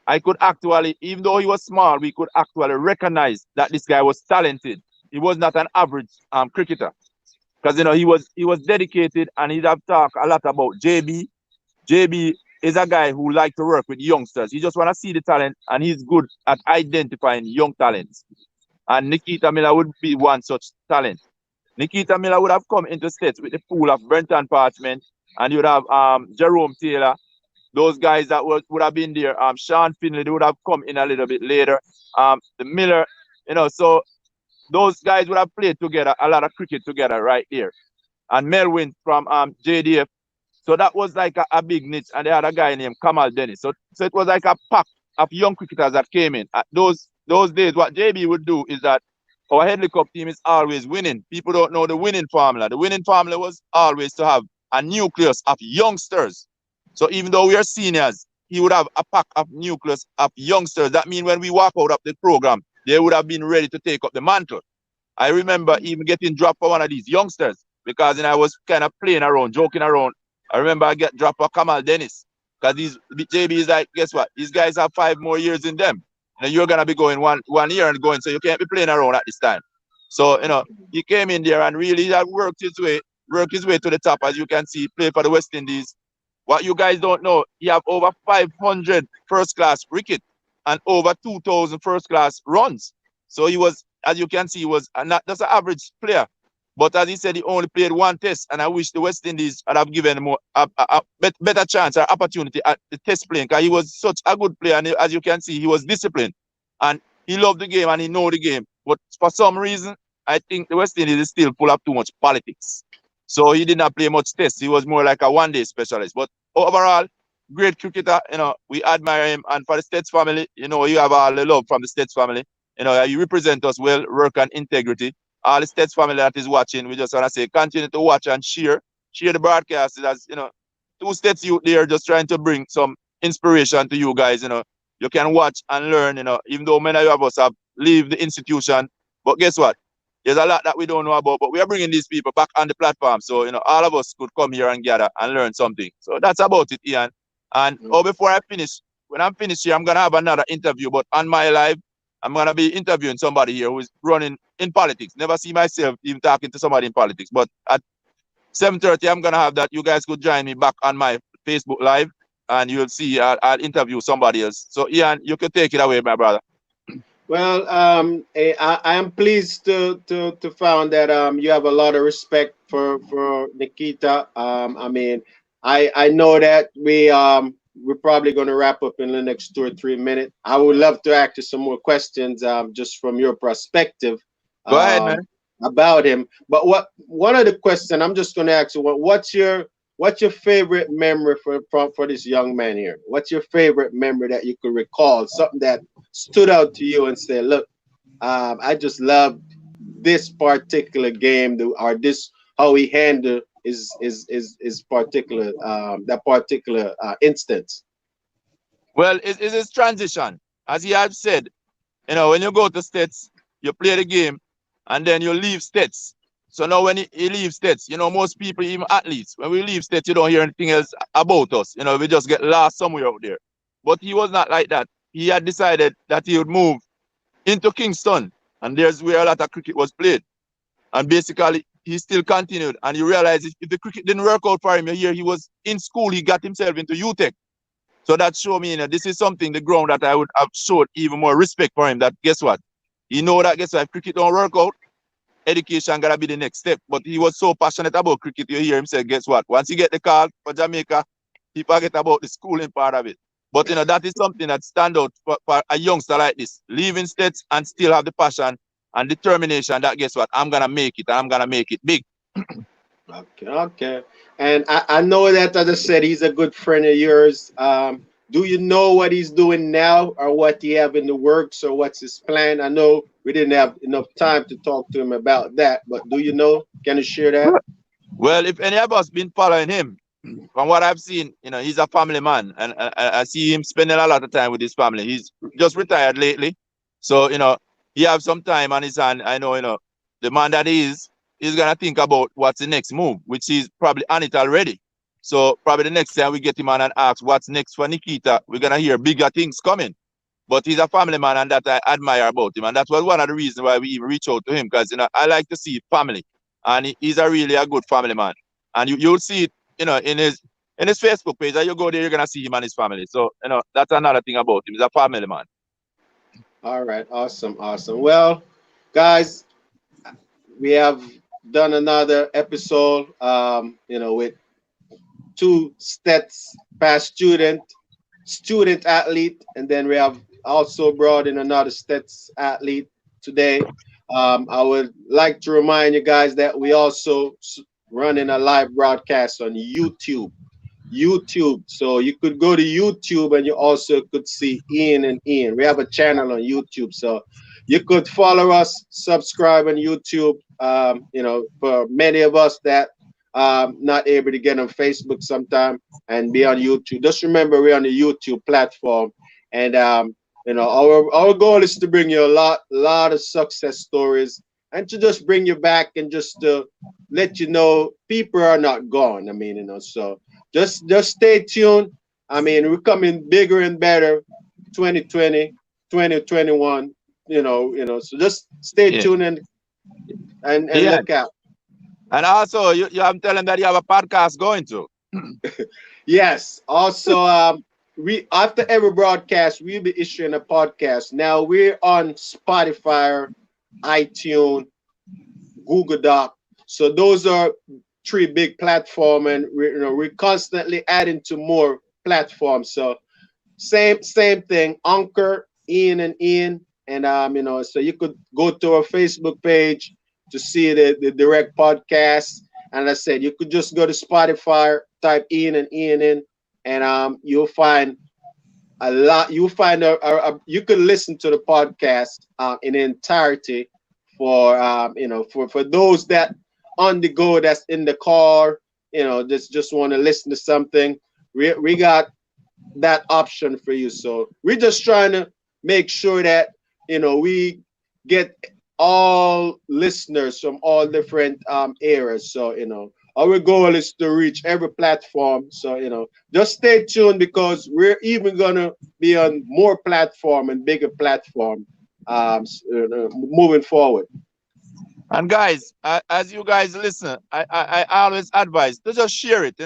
Speaker 1: I could actually, even though he was small, we could actually recognize that this guy was talented. He was not an average cricketer because he was dedicated, and he'd have talked a lot about JB. JB is a guy who likes to work with youngsters. He just want to see the talent, and he's good at identifying young talents. And Nikita Miller would be one such talent. Nikita Miller would have come into States with the pool of Brenton Parchment, and you'd have Jerome Taylor, those guys that would have been there. Sean Finley, they would have come in a little bit later. The Miller, so those guys would have played together, a lot of cricket together right there. And Melvin from JDF. So that was like a big niche. And they had a guy named Kamal Dennis. So it was like a pack of young cricketers that came in. At those days, what JB would do is that our Headley Cup team is always winning. People don't know the winning formula. The winning formula was always to have a nucleus of youngsters. So even though we are seniors, he would have a pack of nucleus of youngsters. That means when we walk out of the program, they would have been ready to take up the mantle. I remember even getting dropped for one of these youngsters because I was kind of playing around, joking around. I remember I get dropped for Kamal Dennis because these JB is like, guess what? These guys have 5 more years in them. And you're gonna be going one year and going, so you can't be playing around at this time. So he came in there and really worked his way to the top. As you can see, play for the West Indies. What you guys don't know, he have over 500 first class wicket and over 2,000 first class runs. So he was, as you can see, he was not just an average player. But as he said, he only played one test, and I wish the West Indies had have given him a better chance or opportunity at the test playing because he was such a good player. And as you can see, he was disciplined and he loved the game and he know the game. But for some reason, I think the West Indies is still full of too much politics. So he did not play much tests. He was more like a one-day specialist. But overall, great cricketer. We admire him. And for the States family, you have all the love from the States family. You represent us well, work and integrity. All the States family that is watching, we just want to say continue to watch and share the broadcast. As two States youth there just trying to bring some inspiration to you guys. You can watch and learn. Even though many of us have leave the institution, but guess what? There's a lot that we don't know about, but we are bringing these people back on the platform. So all of us could come here and gather and learn something. So that's about it, Ian. And before I finish, when I'm finished here, I'm gonna have another interview, but on my live, I'm gonna be interviewing somebody here who is running in politics. Never see myself even talking to somebody in politics. But at 7:30, I'm gonna have that. You guys could join me back on my Facebook live, and you'll see I'll interview somebody else. So Ian, you can take it away, my brother.
Speaker 3: Well, I am pleased to find that you have a lot of respect for Nikita. I mean, I know that we're probably going to wrap up in the next 2 or 3 minutes. I would love to ask you some more questions just from your perspective
Speaker 1: Go ahead,
Speaker 3: um,
Speaker 1: man.
Speaker 3: about him. But one of the questions I'm just going to ask you, what's your favorite memory for this young man here? What's your favorite memory that you could recall? Something that stood out to you and said, "Look, I just love this particular game, or this how he handled is particular that particular instance."
Speaker 1: Well, it's his transition. As he had said, when you go to States, you play the game, and then you leave States. So now when he leaves States, most people, even athletes, when we leave States, you don't hear anything else about us. We just get lost somewhere out there. But he was not like that. He had decided that he would move into Kingston. And there's where a lot of cricket was played. And basically, he still continued. And you realize if the cricket didn't work out for him, you hear he was in school, he got himself into UTech. So that showed me, this is something, the ground that I would have showed even more respect for him. That guess what? You know that guess what? If cricket don't work out, education gotta be the next step. But he was so passionate about cricket, you hear him say, guess what? Once you get the call for Jamaica, he forget about the schooling part of it. But that is something that stand out for a youngster like this, leaving states and still have the passion and determination that guess what? I'm gonna make it and I'm gonna make it big.
Speaker 3: Okay, okay. And I know that, as I said, he's a good friend of yours. Do you know what he's doing now, or what he have in the works, or what's his plan? I know we didn't have enough time to talk to him about that, but do you know? Can you share that?
Speaker 1: Well, if any of us been following him, from what I've seen, he's a family man, and I see him spending a lot of time with his family. He's just retired lately, so he have some time on his hand. I know, the man that he is, he's gonna think about what's the next move, which he's probably on it already. So probably the next time we get him on and ask what's next for Nikita, we're gonna hear bigger things coming. But he's a family man, and that I admire about him, and that was one of the reasons why we even reach out to him, because I like to see family, and he's a really a good family man, and you'll see it, in his Facebook page. That you go there, you're gonna see him and his family. So that's another thing about him. He's a family man.
Speaker 3: All right, awesome, awesome. Well, guys, we have done another episode, with two stats past student athlete, and then we have also brought in another stats athlete today. I would like to remind you guys that we also running a live broadcast on YouTube. So you could go to YouTube, and you also could see Ian and Ian. We have a channel on YouTube, so you could follow us, subscribe on YouTube. For many of us that not able to get on Facebook sometime and be on YouTube, just remember we're on the YouTube platform, and our goal is to bring you a lot of success stories, and to just bring you back, and just to let you know people are not gone. So just stay tuned. We're coming bigger and better, 2020, 2021. So just stay
Speaker 1: Yeah.
Speaker 3: tuned, and
Speaker 1: Yeah.
Speaker 3: look out.
Speaker 1: And also, I'm telling that you have a podcast going to.
Speaker 3: Yes. Also, we after every broadcast, we'll be issuing a podcast. Now we're on Spotify, iTunes, Google Doc. So those are three big platforms, and we're constantly adding to more platforms. So same thing. Anchor, Ian and Ian, and so you could go to our Facebook page to see the direct podcast. And I said you could just go to Spotify, type Ian and Ian in, and you'll find a lot. You'll find you could listen to the podcast in entirety for for those that on the go, that's in the car, just want to listen to something. We got that option for you. So we're just trying to make sure that we get all listeners from all different areas. So our goal is to reach every platform. So just stay tuned, because we're even gonna be on more platform and bigger platform moving forward.
Speaker 1: And guys, as you guys listen, I always advise to just share it.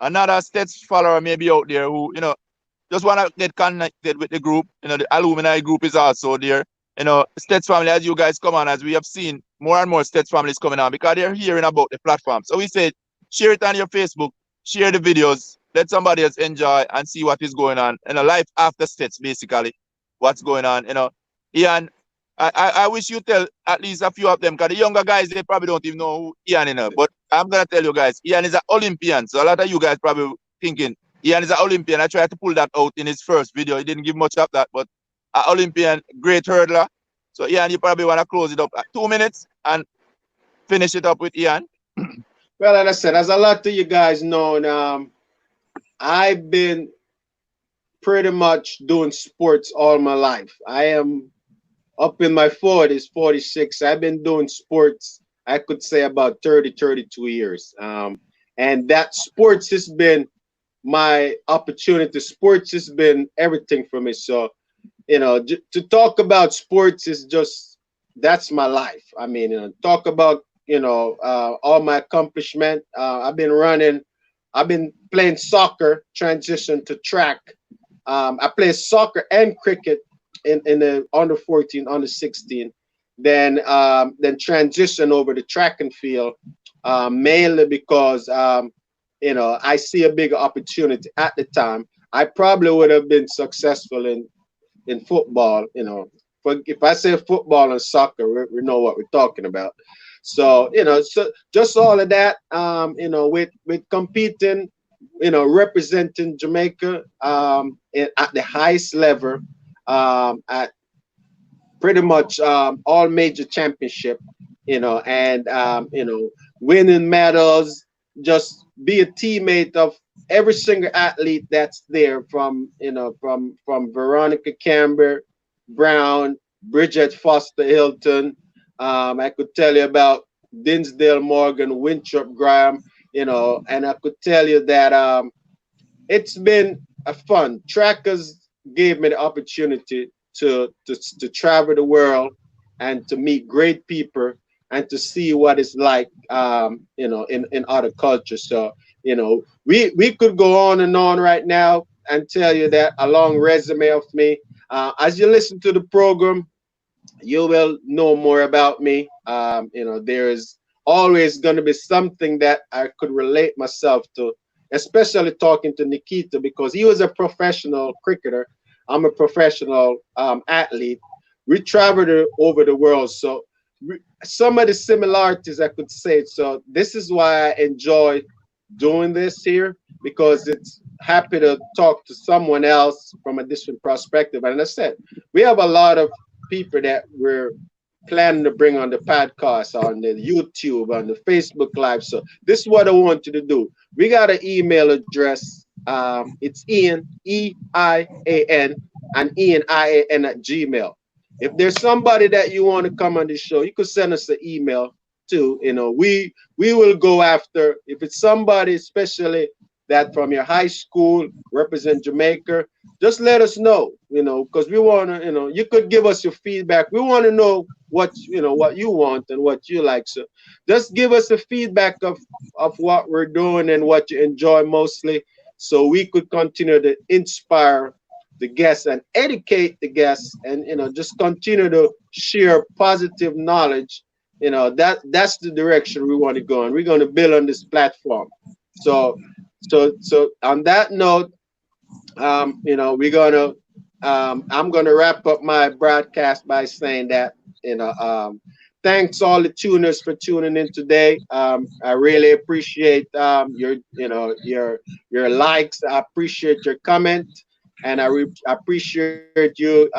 Speaker 1: Another stats follower may be out there who just want to get connected with the group. The alumni group is also there. Stats family, as you guys come on, as we have seen more and more stats families coming on, because they're hearing about the platform. So we said, share it on your Facebook, share the videos, let somebody else enjoy and see what is going on. Life after stats, basically, what's going on. Ian, I wish you tell at least a few of them, because the younger guys, they probably don't even know who Ian is. But I'm going to tell you guys, Ian is an Olympian. So a lot of you guys probably thinking, Ian is an Olympian. I tried to pull that out in his first video. He didn't give much of that, but an Olympian, great hurdler. So Ian, you probably want to close it up at 2 minutes and finish it up with Ian.
Speaker 3: Well, as I said, as a lot of you guys know, I've been pretty much doing sports all my life. I am up in my 40s, 46. I've been doing sports, I could say, about 30, 32 years. And that sports has been my opportunity. Sports has been everything for me. So, to talk about sports is just that's my life. I mean, talk about all my accomplishment. I've been running. I've been playing soccer. Transition to track. I play soccer and cricket in the under 14, under 16. Then transition over to track and field, mainly because I see a bigger opportunity at the time. I probably would have been successful in football. If I say football and soccer, we know what we're talking about. So so just all of that, with competing, representing Jamaica at the highest level, at pretty much all major championship, and winning medals, just be a teammate of every single athlete that's there, from Veronica Camber, Brown, Bridget Foster Hilton. I could tell you about Dinsdale Morgan, Winthrop Graham, and I could tell you that it's been a fun. Trackers gave me the opportunity to travel the world and to meet great people and to see what it's like, in other cultures. So, we could go on and on right now and tell you that a long resume of me. As you listen to the program, you will know more about me. There is always going to be something that I could relate myself to, especially talking to Nikita because he was a professional cricketer. I'm a professional athlete. We traveled over the world, so some of the similarities I could say. So this is why I enjoy doing this here because it's happy to talk to someone else from a different perspective. And as I said, we have a lot of people that we're planning to bring on the podcast, on the YouTube, on the Facebook Live. So this is what I want you to do. We got an email address. It's Ian, EIAN, and Ian, IAN at Gmail. If there's somebody that you want to come on the show, you could send us an email too. We will go after, if it's somebody especially that from your high school represent Jamaica, just let us know, because we want to, you could give us your feedback. We want to know what you want and what you like. So just give us a feedback of what we're doing and what you enjoy mostly, so we could continue to inspire the guests and educate the guests, and just continue to share positive knowledge. That's the direction we want to go, and we're going to build on this platform. So so so on that note, we're gonna I'm gonna wrap up my broadcast by saying that, thanks all the tuners for tuning in today. I really appreciate your likes. I appreciate your comment, and I appreciate you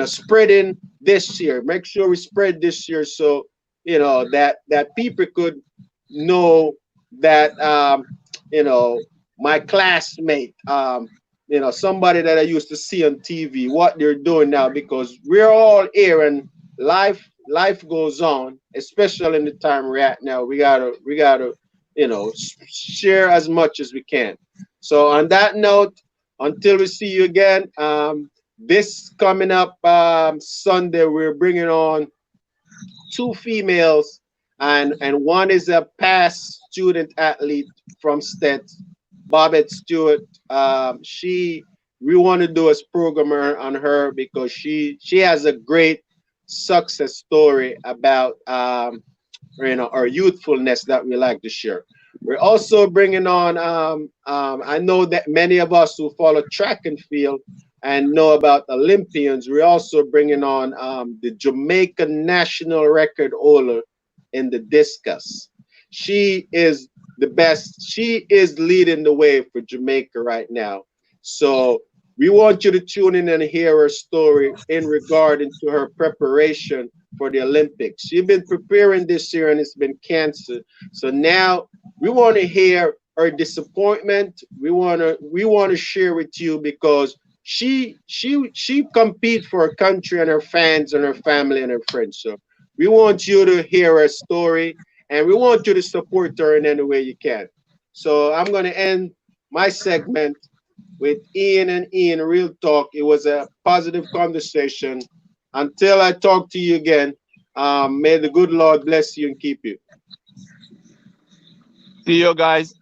Speaker 3: spreading this year. Make sure we spread this year, so that people could know that, you know my classmate, somebody that I used to see on TV, what they're doing now, because we're all here and life goes on, especially in the time we're at now. We gotta share as much as we can. So on that note, until we see you again, this coming up Sunday, we're bringing on two females, and one is a past student athlete from Stet, Bobette Stewart. She We want to do a programmer on her because she has a great success story about our youthfulness that we like to share. We're also bringing on, I know that many of us who follow track and field and know about Olympians, we're also bringing on the Jamaican national record holder in the discus. She is the best. She is leading the way for Jamaica right now. So we want you to tune in and hear her story in regarding to her preparation for the Olympics. She's been preparing this year and it's been canceled. So now we want to hear her disappointment. We want to share with you because she compete for her country and her fans and her family and her friends. So we want you to hear her story, and we want you to support her in any way you can. So I'm going to end my segment with Ian and Ian Real Talk. It was a positive conversation. Until I talk to you again, may the good Lord bless you and keep you.
Speaker 1: See you guys.